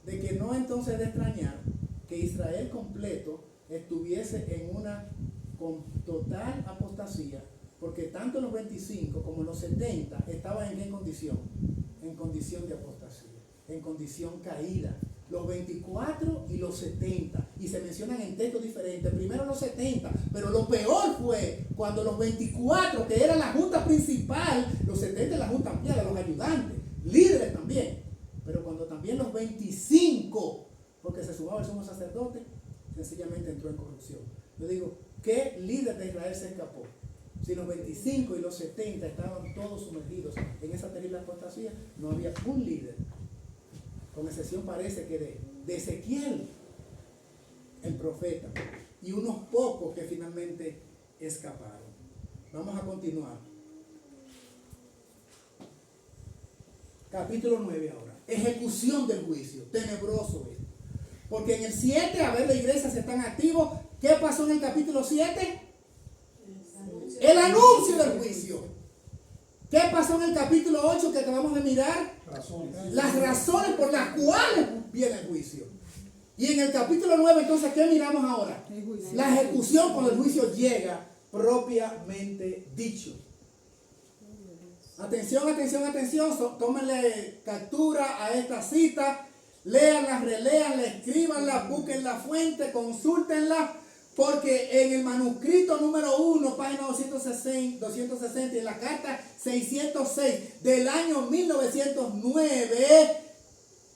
de que no entonces de extrañar que Israel completo estuviese en una total apostasía, porque tanto los 25 como los 70 estaban en qué condición, en condición de apostasía, en condición caída. Los 24 y los 70, y se mencionan en textos diferentes. Primero los 70, pero lo peor fue cuando los 24, que era la junta principal, los 70 la junta ampliada, los ayudantes, líderes también, pero cuando también los 25, porque se sumaba el sumo sacerdote, sencillamente entró en corrupción. Yo digo, ¿qué líder de Israel se escapó? Si los 25 y los 70 estaban todos sumergidos en esa terrible apostasía, no había un líder, con excepción parece que de Ezequiel, el profeta, y unos pocos que finalmente escaparon. Vamos a continuar. Capítulo 9 ahora. Ejecución del juicio. Tenebroso esto. Porque en el 7, a ver, la iglesia se están activos. ¿Qué pasó en el capítulo 7? El anuncio del juicio. ¿Qué pasó en el capítulo 8 que acabamos de mirar? Las razones por las cuales viene el juicio. Y en el capítulo 9, entonces, ¿qué miramos ahora? La ejecución cuando el juicio llega propiamente dicho. Atención, atención, atención. Tómenle captura a esta cita. Léanla, reléanla, escríbanla, busquen la fuente, consúltenla. Porque en el manuscrito número 1, página 260 y en la carta 606 del año 1909,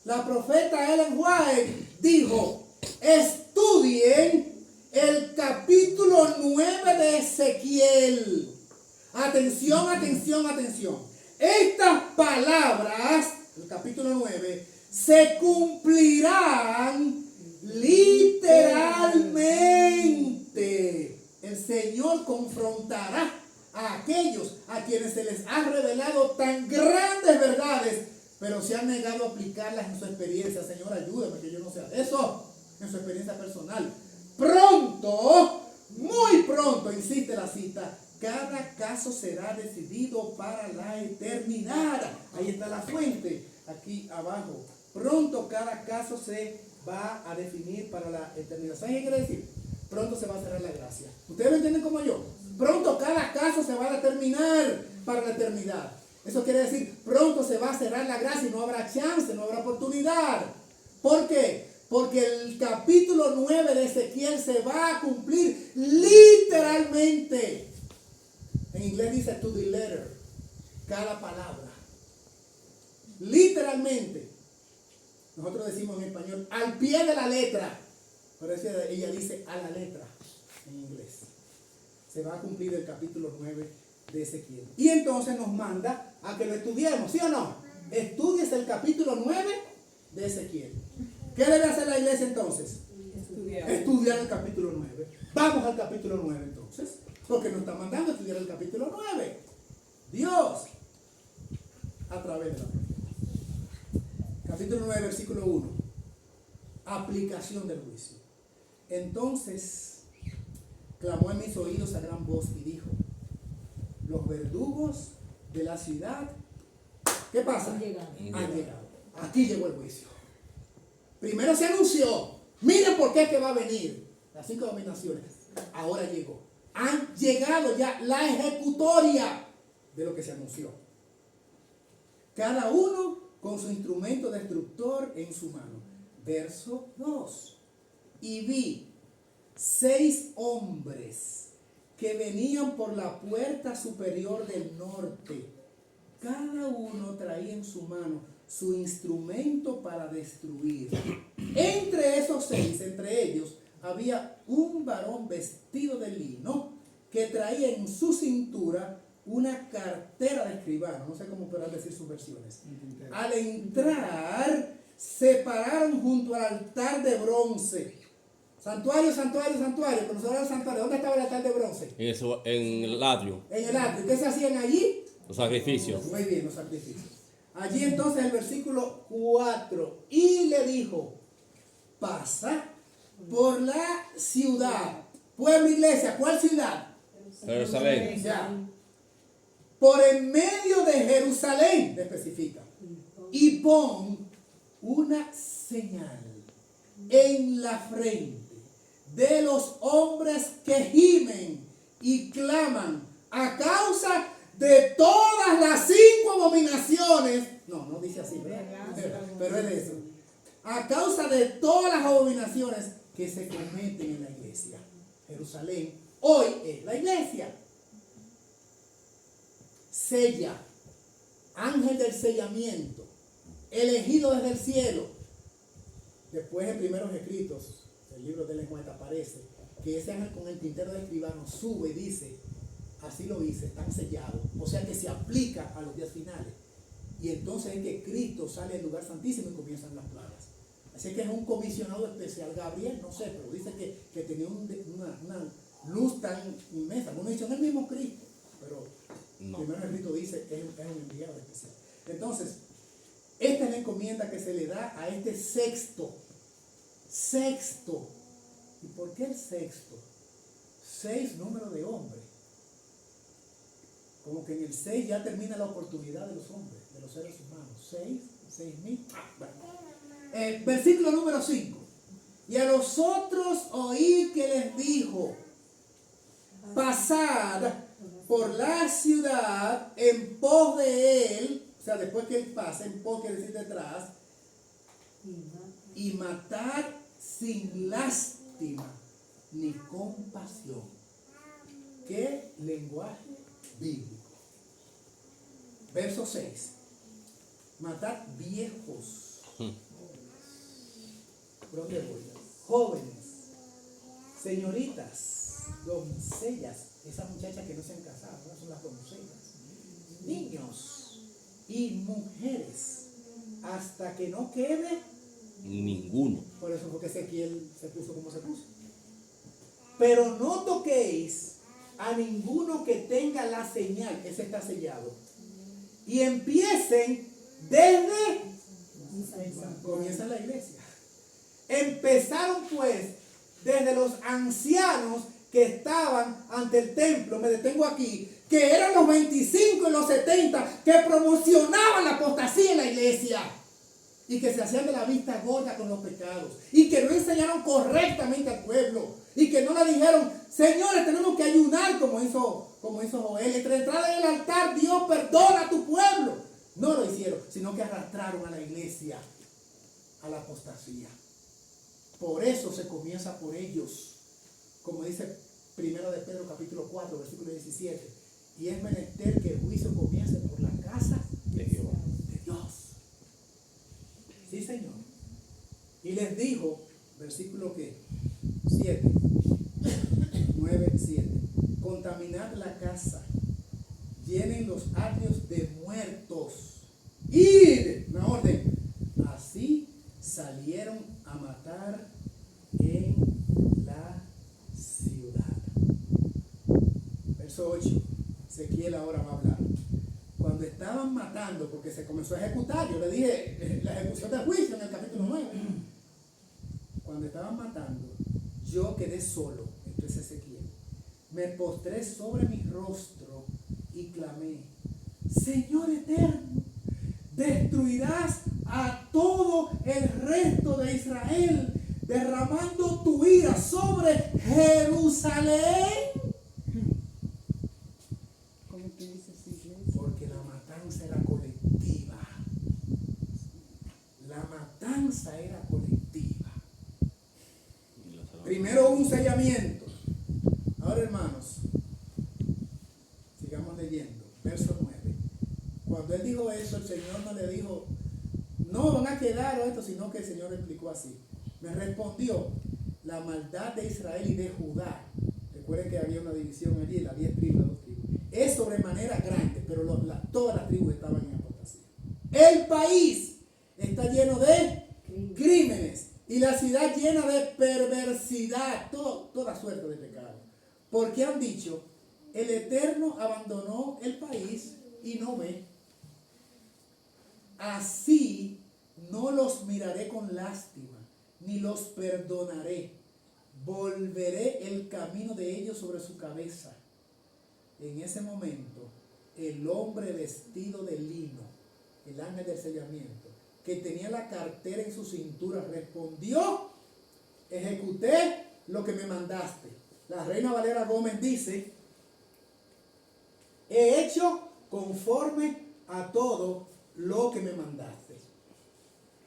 la profeta Ellen White dijo: estudien el capítulo 9 de Ezequiel. Atención, atención, atención. Estas palabras, el capítulo 9, se cumplirán literalmente. El Señor confrontará a aquellos a quienes se les ha revelado tan grandes verdades, pero se han negado a aplicarlas en su experiencia. Señor, ayúdame que yo no sea de eso, en su experiencia personal. Pronto, muy pronto, insiste la cita, cada caso será decidido para la eternidad. Ahí está la fuente, aquí abajo. Pronto cada caso se va a definir para la eternidad. ¿Saben qué quiere decir? Pronto se va a cerrar la gracia. ¿Ustedes lo entienden como yo? Pronto cada caso se va a determinar para la eternidad. Eso quiere decir, pronto se va a cerrar la gracia y no habrá chance, no habrá oportunidad. ¿Por qué? Porque el capítulo 9 de Ezequiel se va a cumplir literalmente. En inglés dice to the letter, cada palabra. Literalmente. Nosotros decimos en español, al pie de la letra. Pero ella dice a la letra en inglés. Se va a cumplir el capítulo 9 de Ezequiel. Y entonces nos manda a que lo estudiemos, ¿sí o no? Estudies el capítulo 9 de Ezequiel. ¿Qué debe hacer la iglesia entonces? Estudiar el capítulo 9. Vamos al capítulo 9 entonces. Porque nos está mandando a estudiar el capítulo 9. Dios, a través de la profecía. Capítulo 9, versículo 1. Aplicación del juicio. Entonces clamó en mis oídos a gran voz y dijo: los verdugos de la ciudad, ¿qué pasa? Han llegado. Aquí llegó el juicio. Primero se anunció, miren por qué que va a venir. Las 5 dominaciones. Ahora llegó. Han llegado ya la ejecutoria de lo que se anunció. Cada uno con su instrumento destructor en su mano. Verso 2. Y vi 6 hombres que venían por la puerta superior del norte. Cada uno traía en su mano su instrumento para destruir. Entre esos 6, entre ellos, había un varón vestido de lino que traía en su cintura una cartera de escribano. No sé cómo podrán decir sus versiones. Al entrar, se pararon junto al altar de bronce. Santuario, santuario, santuario. Cuando se habla del santuario, ¿dónde estaba el altar de bronce? En el atrio. En el atrio. ¿Qué se hacían allí? Los sacrificios. Muy bien, los sacrificios. Allí entonces el versículo 4. Y le dijo: pasa por la ciudad. Pueblo, iglesia, ¿cuál ciudad? Jerusalén. Ya. Por en medio de Jerusalén, especifica. Y pon una señal en la frente de los hombres que gimen y claman a causa de todas las 5 abominaciones. No dice así, pero es de eso. A causa de todas las abominaciones que se cometen en la iglesia. Jerusalén hoy es la iglesia. Sella, ángel del sellamiento, elegido desde el cielo. Después en primeros escritos, el libro de lenguaje aparece que ese ángel con el tintero de escribano sube y dice: así lo hice, están sellados. O sea que se aplica a los días finales. Y entonces es que Cristo sale del lugar santísimo y comienzan las plagas. Así que es un comisionado especial. Gabriel, no sé, pero dice que tenía una luz tan inmensa. Uno dice, no es el mismo Cristo, pero no. Primero Cristo dice, es un enviado especial. Entonces, esta es la encomienda que se le da a este sexto. ¿Y por qué el sexto? 6 número de hombres. Como que en el 6 ya termina la oportunidad de los hombres, de los seres humanos. 6.000. Bueno. Versículo número 5. Y a los otros oí que les dijo: pasad por la ciudad en pos de él. O sea, después que él pasa, en pos quiere decir detrás. Y matar sin lástima ni compasión. ¿Qué lenguaje bíblico? Verso 6. Matar viejos, jóvenes, señoritas, doncellas, esas muchachas que no se han casado, ¿no? Son las doncellas, niños y mujeres, hasta que no quede ninguno. Por eso fue que Ezequiel se puso como se puso. Pero no toquéis a ninguno que tenga la señal, ese está sellado. Y empiecen desde, comienza la iglesia. Empezaron pues desde los ancianos que estaban ante el templo, me detengo aquí, que eran los 25 y los 70 que promocionaban la apostasía en la iglesia y que se hacían de la vista gorda con los pecados y que no enseñaron correctamente al pueblo y que no le dijeron, señores, tenemos que ayunar como hizo Joel, entre entrar en el altar, Dios perdona a tu pueblo. No lo hicieron, sino que arrastraron a la iglesia a la apostasía. Por eso se comienza por ellos, como dice 1 de Pedro capítulo 4, versículo 17. Y es menester que el juicio comience por la casa De Jehová. de Dios. Sí, Señor. Y les dijo, versículo que 7, 9, 7. Contaminad la casa, llenen los atrios de muertos. ¡Id! Una orden. Así salieron a matar en la ciudad. Verso 8. Ezequiel ahora va a hablar. Cuando estaban matando, porque se comenzó a ejecutar, yo le dije la ejecución del juicio en el capítulo 9. Cuando estaban matando, yo quedé solo, esto es Ezequiel. Me postré sobre mi rostro y clamé, Señor eterno, destruirás a todo el resto de Israel, derramando tu ira sobre Jerusalén. ¿Cómo que dice esa iglesia? Porque la matanza era colectiva. La matanza era colectiva. Primero hubo un sellamiento. Ahora, hermanos, sigamos leyendo. Verso 9. Cuando él dijo eso, el Señor no le dijo, no van a quedar o esto, sino que el Señor explicó así. Me respondió, la maldad de Israel y de Judá. Recuerden que había una división allí, las 10 tribus, las 2 tribus. Es sobremanera grande, pero todas las tribus estaban en apostasía. El país está lleno de crímenes y la ciudad llena de perversidad, toda suerte de pecado. Porque han dicho, el Eterno abandonó el país y no ve. Así no los miraré con lástima, ni los perdonaré. Volveré el camino de ellos sobre su cabeza. En ese momento, el hombre vestido de lino, el ángel del sellamiento, que tenía la cartera en su cintura, respondió, ejecuté lo que me mandaste. La Reina Valera Gómez dice, he hecho conforme a todo lo que me mandaste.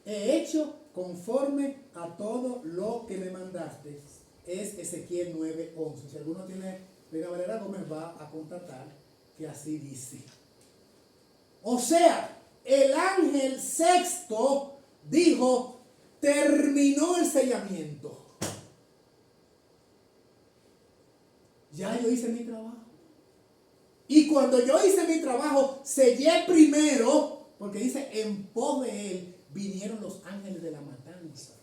He hecho conforme a todo lo que me mandaste. Es Ezequiel 9:11. Si alguno tiene Reina Valera Gómez, va a constatar que así dice. O sea, el ángel sexto dijo, terminó el sellamiento. Ya yo hice mi trabajo. Y cuando yo hice mi trabajo, sellé primero, porque dice, en pos de él vinieron los ángeles de la matanza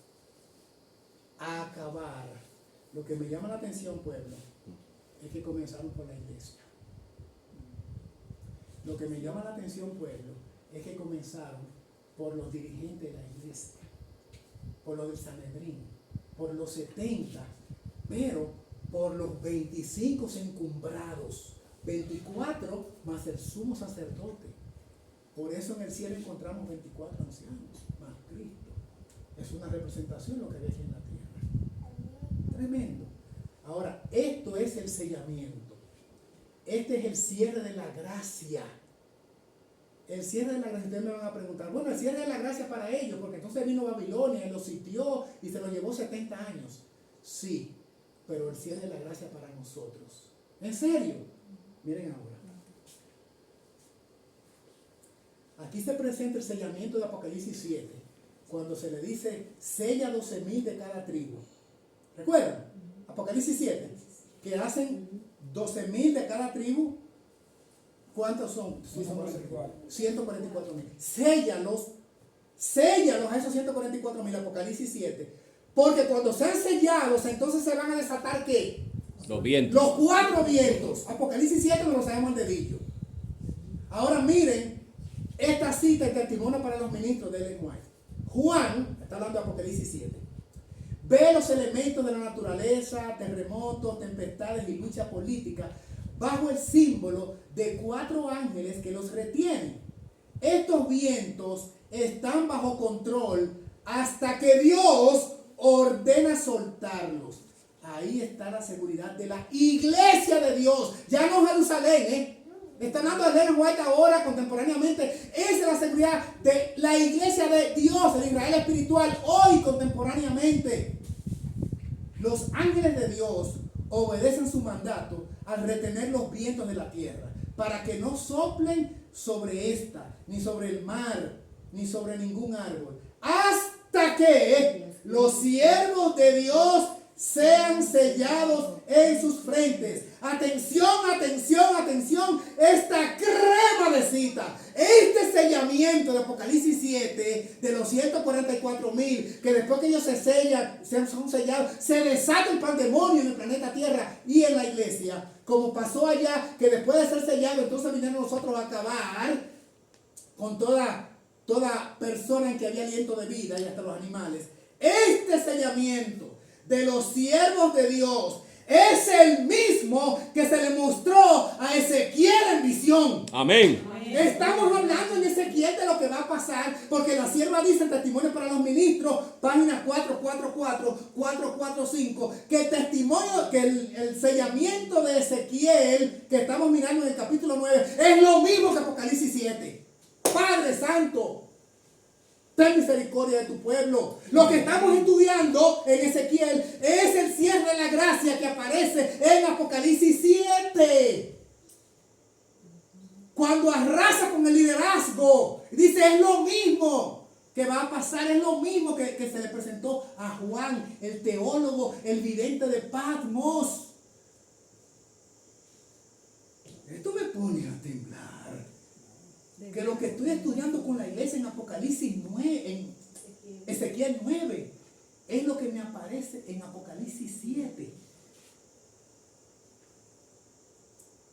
a acabar. Lo que me llama la atención, pueblo, es que comenzaron por la iglesia. Lo que me llama la atención, pueblo, es que comenzaron por los dirigentes de la iglesia, por los del Sanedrín, por los 70, pero por los 25 encumbrados, 24 más el sumo sacerdote. Por eso en el cielo encontramos 24 ancianos, más Cristo. Es una representación de lo que había aquí en la tierra. Tremendo. Ahora, esto es el sellamiento. Este es el cierre de la gracia. El cierre de la gracia. Ustedes me van a preguntar, bueno, el cierre de la gracia para ellos, porque entonces vino Babilonia y los sitió y se los llevó 70 años. Sí, pero el cierre de la gracia para nosotros. ¿En serio? Miren ahora. Aquí se presenta el sellamiento de Apocalipsis 7, cuando se le dice, sella 12,000 de cada tribu. ¿Recuerdan? Apocalipsis 7, que hacen 12,000 de cada tribu. ¿Cuántos son? 144,000. Séllalos a esos 144,000, Apocalipsis 7. Porque cuando sean sellados, entonces se van a desatar ¿qué? Los vientos. Los 4 vientos. Apocalipsis 7 nos lo sabemos al dedillo. Ahora miren esta cita y testimonio para los ministros de Ellen White. Juan, está hablando de Apocalipsis 7, ve los elementos de la naturaleza, terremotos, tempestades y lucha política bajo el símbolo de 4 ángeles que los retienen. Estos vientos están bajo control hasta que Dios ordena soltarlos. Ahí está la seguridad de la iglesia de Dios. Ya no Jerusalén, Está hablando de Ellen White ahora, contemporáneamente. Esa es la seguridad de la iglesia de Dios, el Israel espiritual, hoy contemporáneamente. Los ángeles de Dios obedecen su mandato al retener los vientos de la tierra, para que no soplen sobre esta, ni sobre el mar, ni sobre ningún árbol, hasta que los siervos de Dios sean sellados en sus frentes. Atención, atención, atención. Esta crema de cita, este sellamiento de Apocalipsis 7, de los 144,000, que después que ellos se sellan, son sellados, se desata el pandemonio en el planeta Tierra y en la iglesia, como pasó allá, que después de ser sellado, entonces vinieron nosotros a acabar con toda persona en que había aliento de vida y hasta los animales. Este sellamiento de los siervos de Dios es el mismo que se le mostró a Ezequiel en visión. Amén. Estamos hablando en Ezequiel de lo que va a pasar, porque la sierva dice en Testimonio para los Ministros, páginas 444, 445, que el testimonio, que el sellamiento de Ezequiel que estamos mirando en el capítulo 9 es lo mismo que Apocalipsis 7. Padre Santo, ten misericordia de tu pueblo. Lo que estamos estudiando en Ezequiel es el cierre de la gracia que aparece en Apocalipsis 7. Cuando arrasa con el liderazgo, dice, es lo mismo que va a pasar, es lo mismo que se le presentó a Juan, el teólogo, el vidente de Patmos. Esto me pone a temblar. Que lo que estoy estudiando con la iglesia en Apocalipsis 9, en Ezequiel 9, es lo que me aparece en Apocalipsis 7.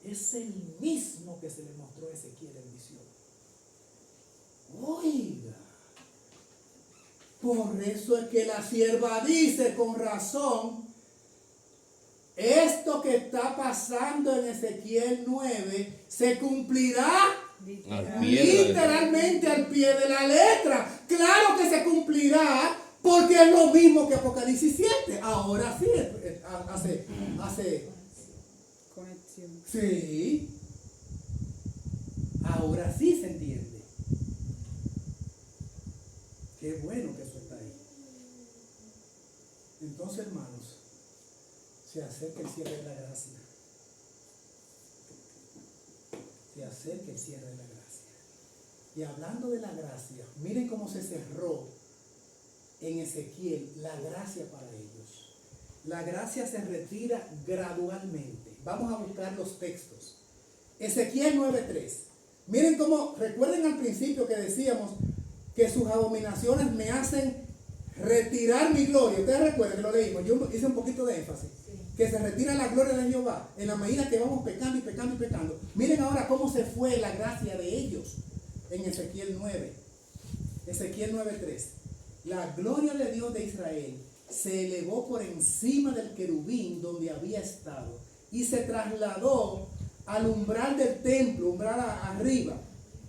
Es el mismo que se le mostró a Ezequiel en visión. Oiga, por eso es que la sierva dice con razón, esto que está pasando en Ezequiel 9 se cumplirá literalmente al pie de la letra. Claro que se cumplirá, porque es lo mismo que Apocalipsis 7. Ahora sí, hace conexión. sí. Ahora sí se entiende. Qué bueno que eso está ahí. Entonces, hermanos, se acerca el cierre de la gracia. Se acerca el cierre de la gracia. Y hablando de la gracia, miren cómo se cerró en Ezequiel la gracia para ellos. La gracia se retira gradualmente. Vamos a buscar los textos. Ezequiel 9:3. Miren cómo, recuerden al principio que decíamos que sus abominaciones me hacen retirar mi gloria. Ustedes recuerdan que lo leímos, yo hice un poquito de énfasis. Que se retira la gloria de Jehová en la medida que vamos pecando y pecando y pecando. Miren ahora cómo se fue la gracia de ellos en Ezequiel 9. Ezequiel 9:3. La gloria de Dios de Israel se elevó por encima del querubín donde había estado y se trasladó al umbral del templo, umbral arriba.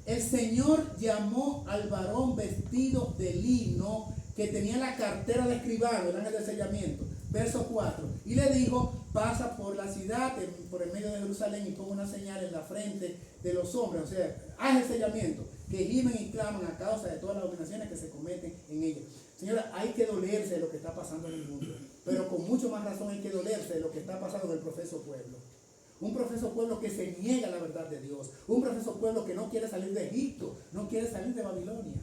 El Señor llamó al varón vestido de lino que tenía la cartera de escribano, el ángel del sellamiento. Verso 4. Y le dijo, pasa por la ciudad, por el medio de Jerusalén, y ponga una señal en la frente de los hombres. O sea, haz el sellamiento, que gimen y claman a causa de todas las abominaciones que se cometen en ella. Señora, hay que dolerse de lo que está pasando en el mundo, pero con mucho más razón hay que dolerse de lo que está pasando en el profeso pueblo. Un profeso pueblo que se niega a la verdad de Dios. Un profeso pueblo que no quiere salir de Egipto, no quiere salir de Babilonia.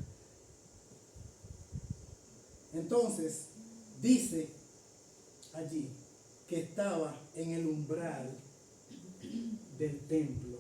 Entonces, dice allí que estaba en el umbral del templo,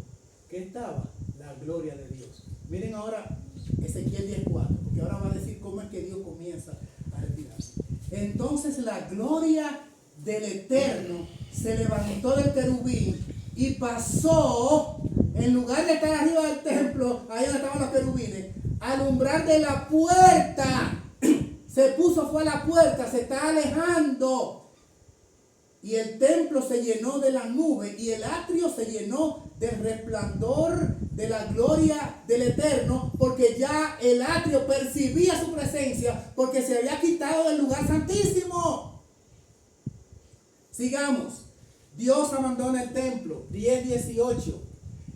que estaba la gloria de Dios. Miren ahora Ezequiel 10:4, porque ahora va a decir cómo es que Dios comienza a retirarse. Entonces la gloria del Eterno se levantó del querubín y pasó, en lugar de estar arriba del templo, ahí donde estaban los querubines, al umbral de la puerta. Se puso, fue a la puerta, se está alejando. Y el templo se llenó de la nube y el atrio se llenó del resplandor de la gloria del Eterno, porque ya el atrio percibía su presencia, porque se había quitado del lugar santísimo. Sigamos. Dios abandona el templo. 10:18.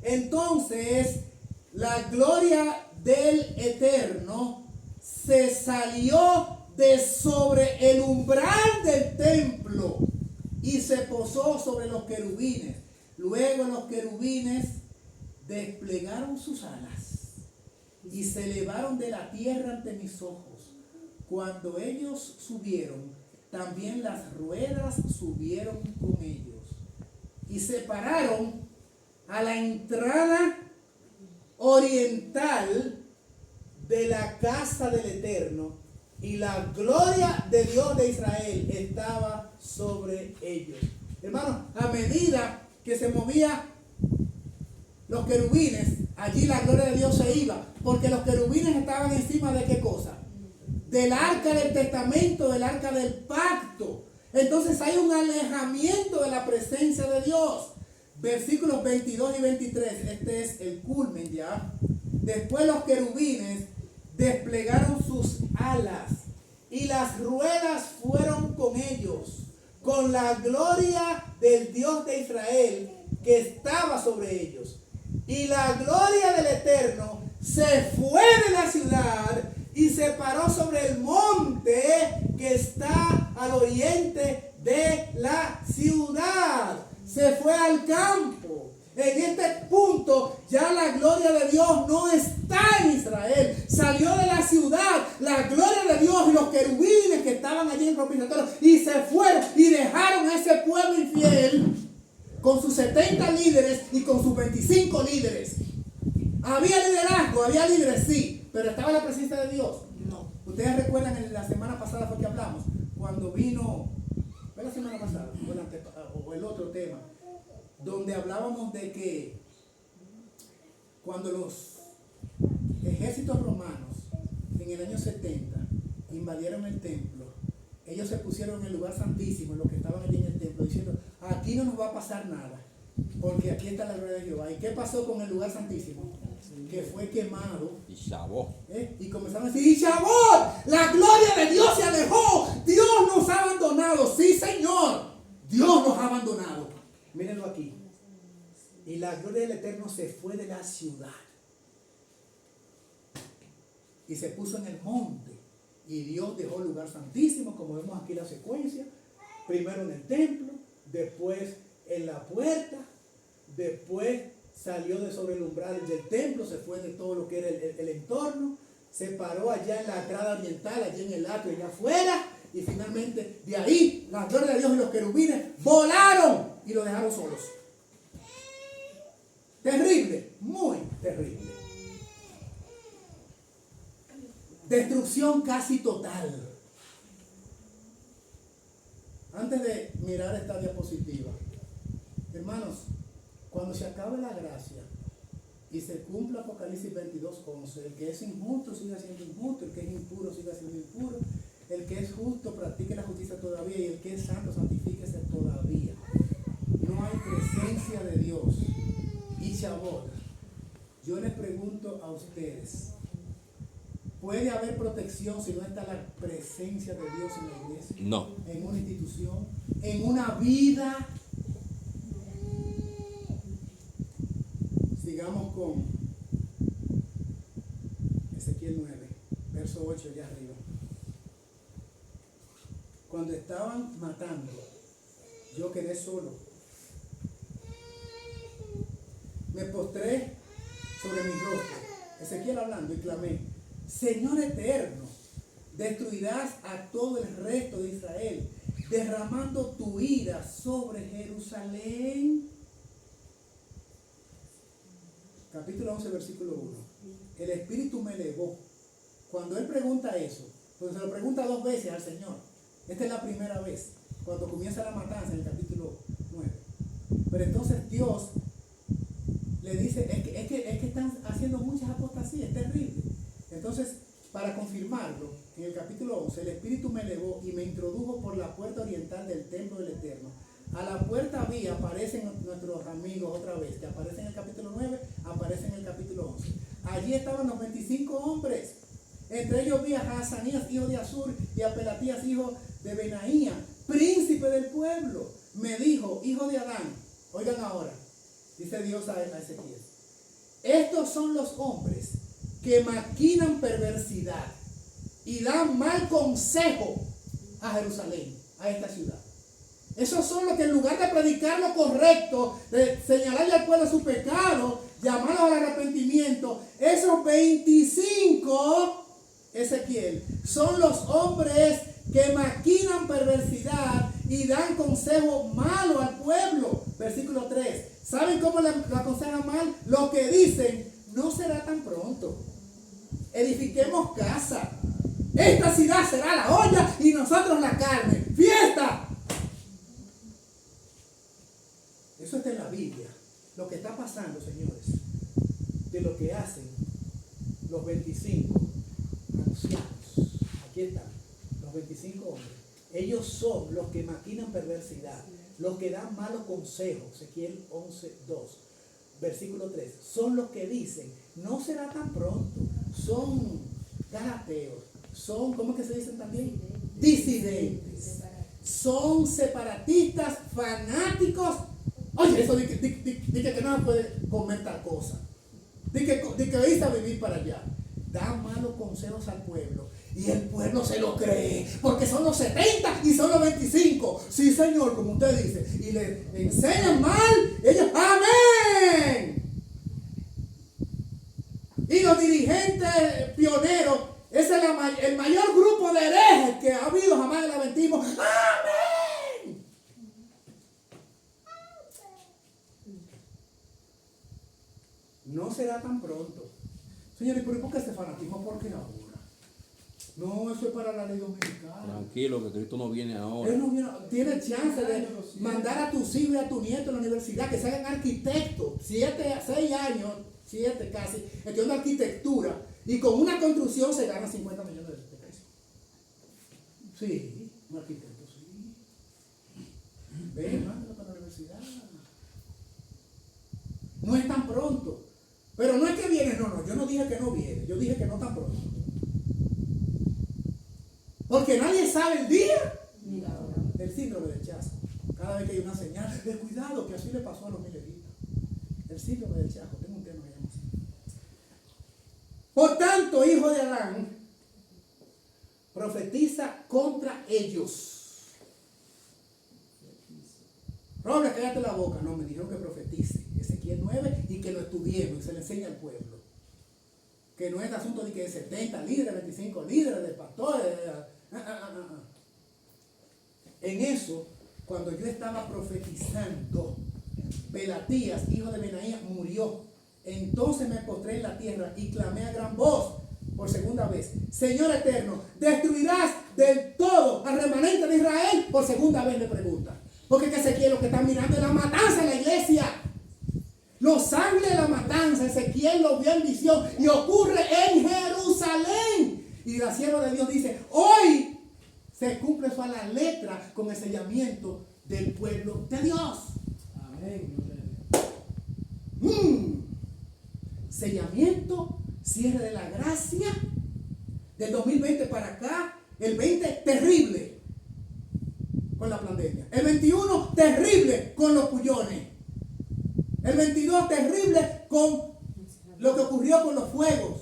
Entonces la gloria del Eterno se salió de sobre el umbral del templo y se posó sobre los querubines. Luego los querubines desplegaron sus alas y se elevaron de la tierra ante mis ojos. Cuando ellos subieron, también las ruedas subieron con ellos y se pararon a la entrada oriental de la casa del Eterno, y la gloria de Dios de Israel estaba sobre ellos. Hermanos, a medida que se movía los querubines, allí la gloria de Dios se iba, porque los querubines estaban encima de qué cosa? Del arca del testamento, del arca del pacto. Entonces hay un alejamiento de la presencia de Dios. Versículos 22 y 23, este es el culmen ya. Después los querubines desplegaron sus alas y las ruedas fueron con ellos, con la gloria del Dios de Israel que estaba sobre ellos. Y la gloria del Eterno se fue de la ciudad y se paró sobre el monte que está al oriente de la ciudad. Se fue al campo. En este punto ya la gloria de Dios no está en Israel. Salió de la ciudad la gloria de Dios y los querubines que estaban allí en el propiciatorio y se fueron y dejaron a ese pueblo infiel con sus 70 líderes y con sus 25 líderes. ¿Había liderazgo? ¿Había líderes? Sí. ¿Pero estaba la presencia de Dios? No. Ustedes recuerdan en la semana pasada fue que hablamos, cuando vino, ¿fue la semana pasada? O el otro tema, donde hablábamos de que cuando los ejércitos romanos en el año 70 invadieron el templo, ellos se pusieron en el lugar santísimo, los que estaban allí en el templo, diciendo, aquí no nos va a pasar nada, porque aquí está la gloria de Jehová. ¿Y qué pasó con el lugar santísimo? Que fue quemado. Y Shabbat. Y comenzaron a decir, y Shabbat, la gloria de Dios se alejó, Dios nos ha abandonado. Sí, Señor, Dios nos ha abandonado. Mírenlo aquí. Y la gloria del Eterno se fue de la ciudad y se puso en el monte. Y Dios dejó el lugar santísimo, como vemos aquí la secuencia. Primero en el templo, después en la puerta, después salió de sobre el umbral del templo, se fue de todo lo que era el entorno, se paró allá en la entrada oriental, allá en el atrio, allá afuera, y finalmente de ahí la gloria de Dios y los querubines volaron y lo dejaron solos. Terrible, muy terrible. Destrucción casi total. Antes de mirar esta diapositiva, hermanos, cuando se acabe la gracia y se cumpla Apocalipsis 22:11, el que es injusto siga siendo injusto, el que es impuro siga siendo impuro, el que es justo practique la justicia todavía y el que es santo santifíquese todavía. No hay presencia de Dios. Y Shabbat, yo les pregunto a ustedes, ¿puede haber protección si no está la presencia de Dios en la iglesia? No. En una institución, en una vida. Sigamos con Ezequiel 9, verso 8 allá arriba. Cuando estaban matando, yo quedé solo. Me postré sobre mi rostro. Ezequiel hablando y clamé, Señor eterno, destruirás a todo el resto de Israel, derramando tu ira sobre Jerusalén. Capítulo 11, versículo 1. El Espíritu me elevó. Cuando él pregunta eso, pues se lo pregunta 2 veces al Señor. Esta es la primera vez, cuando comienza la matanza en el capítulo 9. Pero entonces Dios le dice, es que están haciendo muchas apostasías, es terrible. Entonces, para confirmarlo, en el capítulo 11, el Espíritu me elevó y me introdujo por la puerta oriental del templo del Eterno. A la puerta había, aparecen nuestros amigos otra vez, que aparecen en el capítulo 9, aparecen en el capítulo 11. Allí estaban los 25 hombres. Entre ellos vi a Hazanías, hijo de Azur, y a Pelatías, hijo de Benaía, príncipe del pueblo. Me dijo, hijo de Adán, oigan ahora, dice Dios a Ezequiel, estos son los hombres que maquinan perversidad y dan mal consejo a Jerusalén, a esta ciudad. Esos son los que en lugar de predicar lo correcto, de señalarle al pueblo su pecado, llamarlo al arrepentimiento, esos 25, Ezequiel, son los hombres que maquinan perversidad y dan consejo malo al pueblo. Versículo 3. ¿Saben cómo le aconsejan mal? Lo que dicen, no será tan pronto. Edifiquemos casa. Esta ciudad será la olla y nosotros la carne. ¡Fiesta! Eso está en la Biblia. Lo que está pasando, señores, de lo que hacen los 25 ancianos. Aquí están, los 25 hombres. Ellos son los que maquinan perversidad, los que dan malos consejos. Ezequiel 11:2, versículo 3. Son los que dicen, no será tan pronto. Son galateos. Son, ¿cómo es que se dicen también? Disidentes. Son separatistas, fanáticos. Oye, eso de que no se puede comer tal cosa. De que irse a vivir para allá. Dan malos consejos al pueblo. Y el pueblo se lo cree. Porque son los 70 y son los 25. Sí, Señor, como usted dice. Y le enseñan mal. Ellos, amén. Y los dirigentes pioneros. Ese es el mayor grupo de herejes que ha habido jamás en el Aventismo. Amén. No será tan pronto. Señores, ¿pero por qué ese fanatismo? ¿Por qué ahora? No, eso es para la ley dominicana. Tranquilo, que Cristo no viene ahora. Él no viene, tiene chance de mandar a tus hijos y a tu nieto a la universidad, que se hagan arquitectos, 6 años, 7 casi, estudiando arquitectura, y con una construcción se gana 50 millones de pesos. Sí, un arquitecto, sí. Ven, mándalo para la universidad. No es tan pronto. Pero no es que viene, no, yo no dije que no viene, yo dije que no tan pronto. Porque nadie sabe el día ni la hora. El síndrome del chasco. Cada vez que hay una señal, cuidado, que así le pasó a los mileritas. El síndrome del chasco, tengo un tema que llama así. Por tanto, hijo de Adán, profetiza contra ellos. Robles, cállate la boca. No, me dijeron que profetice. Ezequiel 9 y que lo estudiemos y se le enseña al pueblo. Que no es asunto de que 70 líderes, 25 líderes, de pastores. En eso, cuando yo estaba profetizando, Pelatías, hijo de Benaía, murió. Entonces me postré en la tierra y clamé a gran voz por segunda vez: Señor eterno, ¿destruirás del todo al remanente de Israel? Por segunda vez le pregunta. Porque que Ezequiel lo que está mirando es la matanza en la iglesia. Los ángeles de la matanza, Ezequiel lo vio en visión y ocurre en Jerusalén. Y la sierva de Dios dice, hoy se cumple eso a la letra con el sellamiento del pueblo de Dios. Amén. Sellamiento, cierre de la gracia, del 2020 para acá, el 20 terrible con la pandemia, el 21 terrible con los pullones, el 22 terrible con lo que ocurrió con los fuegos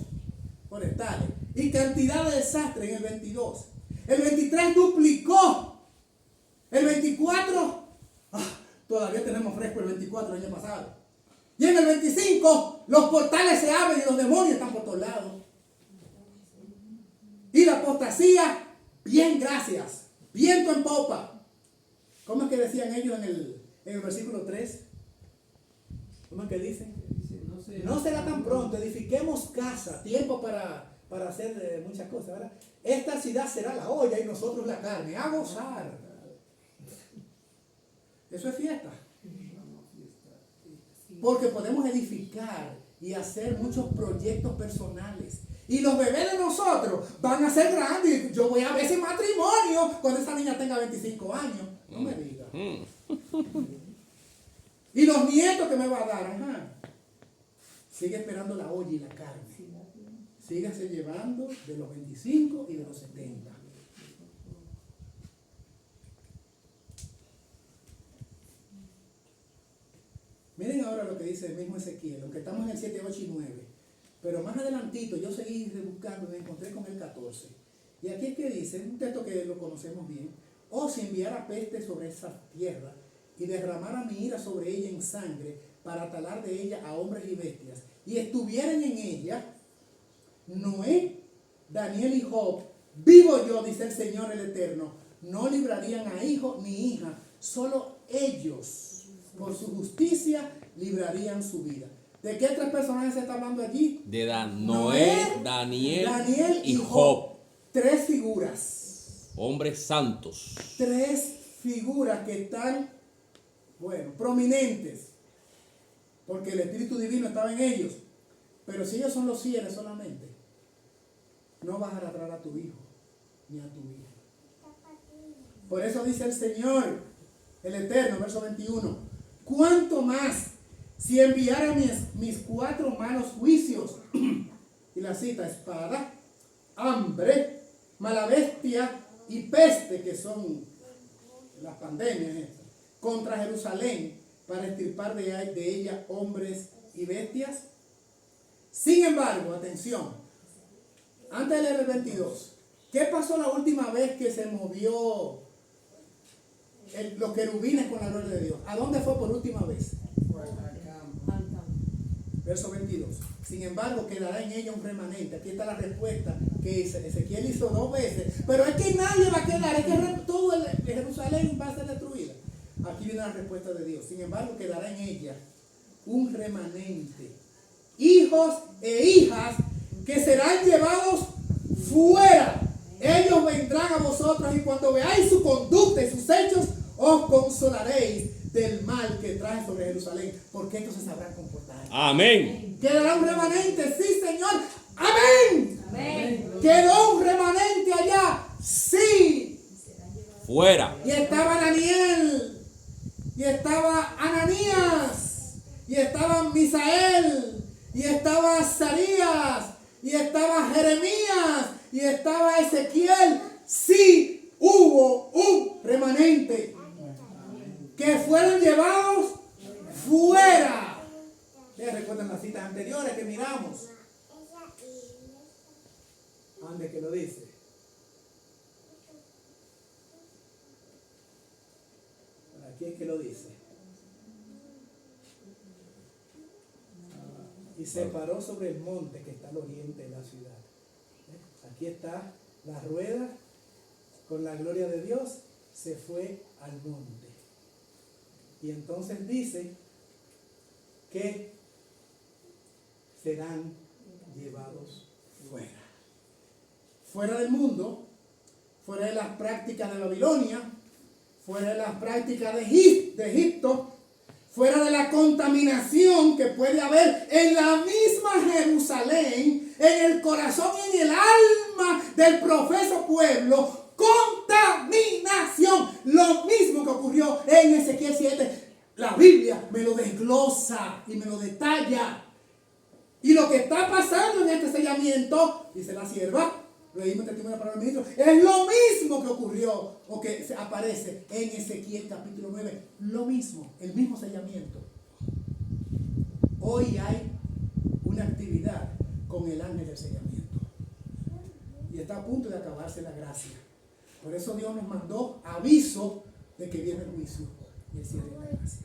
forestales y cantidad de desastres en el 22. El 23 duplicó. El 24, todavía tenemos fresco el 24 del año pasado. Y en el 25 los portales se abren y los demonios están por todos lados. Y la apostasía, bien, gracias, viento en popa. ¿Cómo es que decían ellos en el versículo 3? ¿Cómo es que dicen? No será tan pronto, edifiquemos casa, tiempo para hacer muchas cosas, ¿verdad? Esta ciudad será la olla y nosotros la carne, a gozar. Eso es fiesta. Porque podemos edificar y hacer muchos proyectos personales. Y los bebés de nosotros van a ser grandes. Yo voy a ver ese matrimonio cuando esa niña tenga 25 años. No me diga. Y los nietos que me va a dar, ajá. Sigue esperando la olla y la carne. Sígase llevando de los 25 y de los 70. Miren ahora lo que dice el mismo Ezequiel, aunque estamos en el 7, 8 y 9. Pero más adelantito yo seguí rebuscando y me encontré con el 14. Y aquí es que dice, un texto que lo conocemos bien: oh, si enviara peste sobre esa tierra y derramara mi ira sobre ella en sangre para talar de ella a hombres y bestias, y estuvieran en ella Noé, Daniel y Job, vivo yo, dice el Señor el Eterno, no librarían a hijo ni hija, solo ellos por su justicia librarían su vida. ¿De qué tres personajes se está hablando allí? De Noé, Daniel y Job. Tres figuras. Hombres santos. Tres figuras que están, bueno, prominentes. Porque el Espíritu Divino estaba en ellos. Pero si ellos son los fieles solamente, no vas a arrastrar a tu hijo ni a tu hija. Por eso dice el Señor, el Eterno, verso 21. ¿Cuánto más si enviara mis cuatro malos juicios? Y la cita: espada, hambre, mala bestia y peste, que son las pandemias estas, contra Jerusalén, para extirpar de ella hombres y bestias. Sin embargo, atención, antes de leer el 22, ¿qué pasó la última vez que se movió los querubines con la gloria de Dios? ¿A dónde fue por última vez? Verso 22. Sin embargo, quedará en ella un remanente. Aquí está la respuesta que Ezequiel hizo 2 veces. Pero es que nadie va a quedar. Es que todo Jerusalén va a ser destruida. Aquí viene la respuesta de Dios. Sin embargo, quedará en ella un remanente. Hijos e hijas que serán llevados fuera. Ellos vendrán a vosotros y cuando veáis su conducta y sus hechos, os consolaréis del mal que trae sobre Jerusalén, porque estos se sabrán comportar. Amén. Quedará un remanente, sí, Señor. Amén. Amén. Quedó un remanente allá, sí. Fuera. Y estaba Daniel, y estaba Ananías, y estaba Misael, y estaba Azarías, y estaba Jeremías, y estaba Ezequiel. Sí, hubo un remanente que fueron llevados fuera. ¿Ustedes recuerdan las citas anteriores que miramos? ¿Dónde que lo dice? Aquí es que lo dice. Y se paró sobre el monte que está al oriente de la ciudad. Aquí está la rueda con la gloria de Dios. Se fue al monte. Y entonces dice que serán llevados fuera. Fuera del mundo, fuera de las prácticas de Babilonia, fuera de las prácticas de Egipto, fuera de la contaminación que puede haber en la misma Jerusalén, en el corazón y en el alma del profeso pueblo. Contaminación, lo mismo que ocurrió en Ezequiel 7. La Biblia me lo desglosa y me lo detalla. Y lo que está pasando en este sellamiento, dice la sierva, leímos el testimonio para el ministro, es lo mismo que ocurrió o que aparece en Ezequiel capítulo 9. Lo mismo, el mismo sellamiento. Hoy hay una actividad con el ángel del sellamiento. Y está a punto de acabarse la gracia. Por eso Dios nos mandó aviso de que viene el juicio y el cierre de la gracia.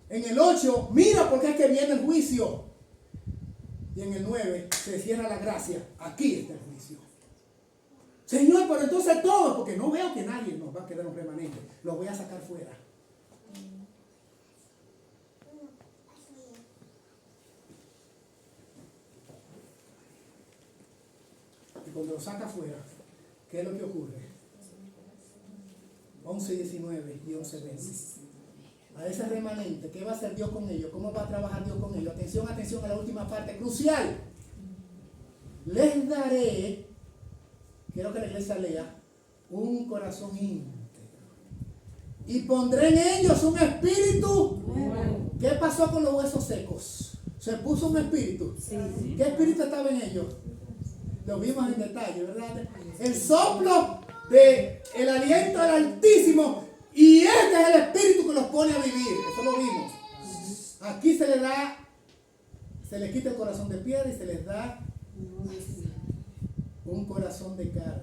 En el 8, mira por qué es que viene el juicio. Y en el 9, se cierra la gracia. Aquí está el juicio. Señor, pero entonces todo, porque no veo que nadie nos va a quedar un remanente. Lo voy a sacar fuera. Y cuando lo saca fuera, ¿qué es lo que ocurre? 11:19 y 11:20. a ese remanente, ¿qué va a hacer Dios con ellos? ¿Cómo va a trabajar Dios con ellos? Atención, atención a la última parte crucial. Les daré, quiero que la iglesia lea, un corazón íntegro. Y pondré en ellos un espíritu. ¿Qué pasó con los huesos secos? Se puso un espíritu. ¿Qué espíritu estaba en ellos? Lo vimos en detalle, ¿verdad? El soplo del aliento del Altísimo. Y este es el espíritu que los pone a vivir. Eso lo vimos. Aquí se les quita el corazón de piedra y se les da un corazón de carne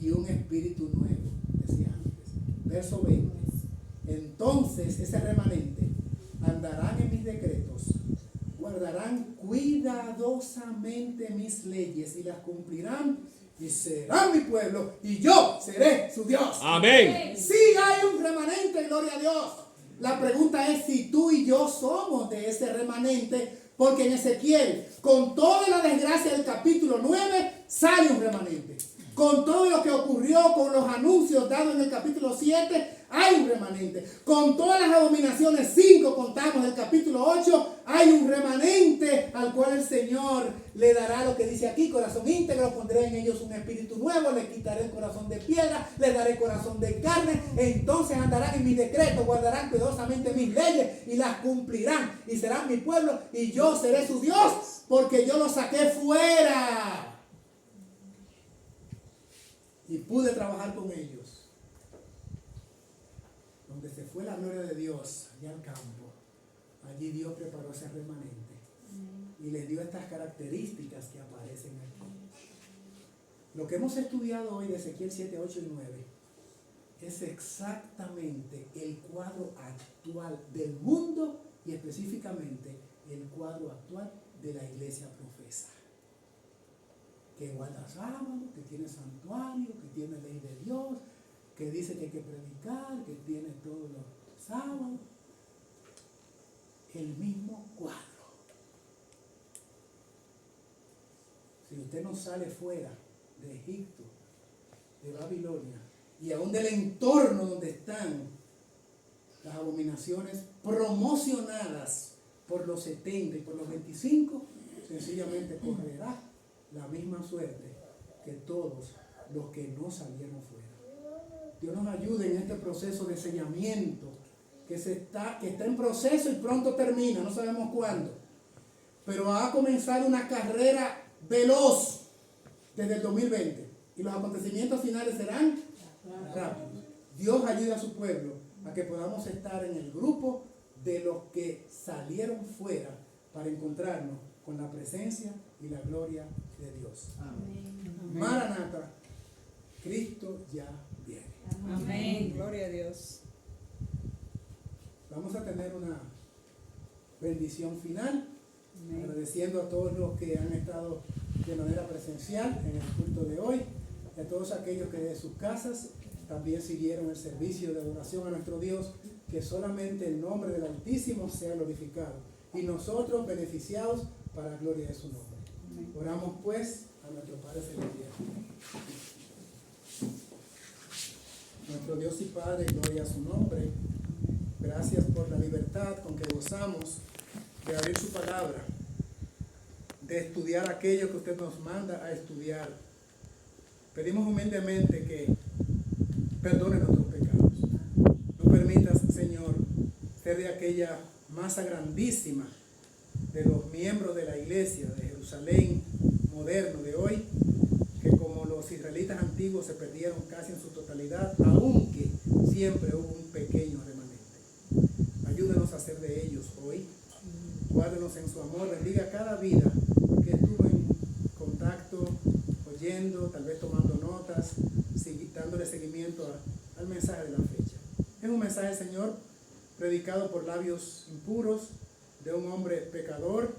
y un espíritu nuevo, decía antes. Verso 20. Entonces ese remanente andarán en mis decretos, guardarán cuidadosamente mis leyes y las cumplirán, y serán mi pueblo y yo seré su Dios. Amén. Sí hay un remanente, gloria a Dios. La pregunta es si tú y yo somos de ese remanente, porque en Ezequiel, con toda la desgracia del capítulo 9, sale un remanente. Con todo lo que ocurrió, con los anuncios dados en el capítulo 7, hay un remanente. Con todas las abominaciones, 5 contamos del capítulo 8, hay un remanente al cual el Señor le dará lo que dice aquí, corazón íntegro, pondré en ellos un espíritu nuevo, les quitaré el corazón de piedra, les daré corazón de carne, entonces andarán en mis decretos, guardarán cuidadosamente mis leyes y las cumplirán, y serán mi pueblo y yo seré su Dios, porque yo los saqué fuera y pude trabajar con ellos. Donde se fue la gloria de Dios, allá al campo, allí Dios preparó ese remanente y les dio estas características que aparecen aquí. Lo que hemos estudiado hoy de Ezequiel 7, 8 y 9 es exactamente el cuadro actual del mundo y específicamente el cuadro actual de la iglesia profesa. Que guarda sábado, que tiene santuario, que tiene ley de Dios, que dice que hay que predicar, que tiene todos los sábados. El mismo cuadro. Si usted no sale fuera de Egipto, de Babilonia, y aún del entorno donde están las abominaciones promocionadas por los 70 y por los 25, sencillamente correrá la misma suerte que todos los que no salieron fuera. Dios nos ayude en este proceso de sellamiento que está en proceso y pronto termina, no sabemos cuándo, pero va a comenzar una carrera veloz desde el 2020 y los acontecimientos finales serán rápidos. Dios ayude a su pueblo a que podamos estar en el grupo de los que salieron fuera para encontrarnos con la presencia y la gloria de Dios. Amén. Maranata, Cristo ya viene. Amén. Gloria a Dios. Vamos a tener una bendición final, Amén. agradeciendo a todos los que han estado de manera presencial en el culto de hoy, y a todos aquellos que desde sus casas también siguieron el servicio de adoración a nuestro Dios, que solamente el nombre del Altísimo sea glorificado y nosotros beneficiados para la gloria de su nombre. Amén. Oramos pues a nuestro Padre Celestial. Nuestro Dios y Padre, gloria a su nombre. Gracias por la libertad con que gozamos de abrir su palabra, de estudiar aquello que usted nos manda a estudiar. Pedimos humildemente que perdone nuestros pecados. No permitas, Señor, ser de aquella masa grandísima de los miembros de la iglesia de Jerusalén moderno de hoy, que como los israelitas antiguos se perdieron casi en su totalidad, aunque siempre hubo un pequeño remanente. Ayúdanos a ser de ellos hoy. Guárdenos en su amor. Bendiga cada vida que estuvo en contacto, oyendo, tal vez tomando notas, dándole seguimiento al mensaje de la fecha. Es un mensaje, Señor, predicado por labios impuros de un hombre pecador.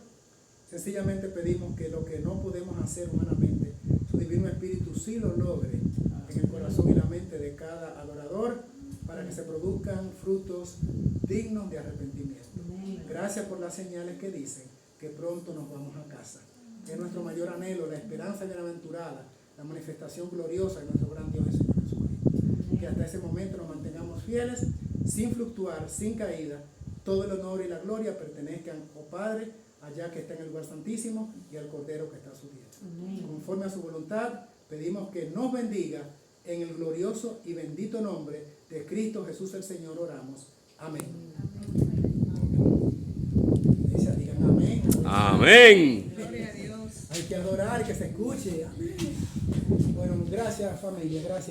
Sencillamente pedimos que lo que no podemos hacer humanamente, su Divino Espíritu sí lo logre en el corazón y la mente de cada adorador, para que se produzcan frutos dignos de arrepentimiento. Gracias por las señales que dicen que pronto nos vamos a casa. Es nuestro mayor anhelo, la esperanza bienaventurada, la manifestación gloriosa de nuestro gran Dios y Señor Jesucristo. Que hasta ese momento nos mantengamos fieles, sin fluctuar, sin caída. Todo el honor y la gloria pertenezcan, oh Padre, allá que está en el lugar santísimo y al Cordero que está a su diestra. Conforme a su voluntad, pedimos que nos bendiga en el glorioso y bendito nombre de Cristo Jesús el Señor, oramos. Amén. Digan amén. Amén. Gloria a Dios. Hay que adorar, que se escuche. Amén. Bueno, gracias familia, gracias.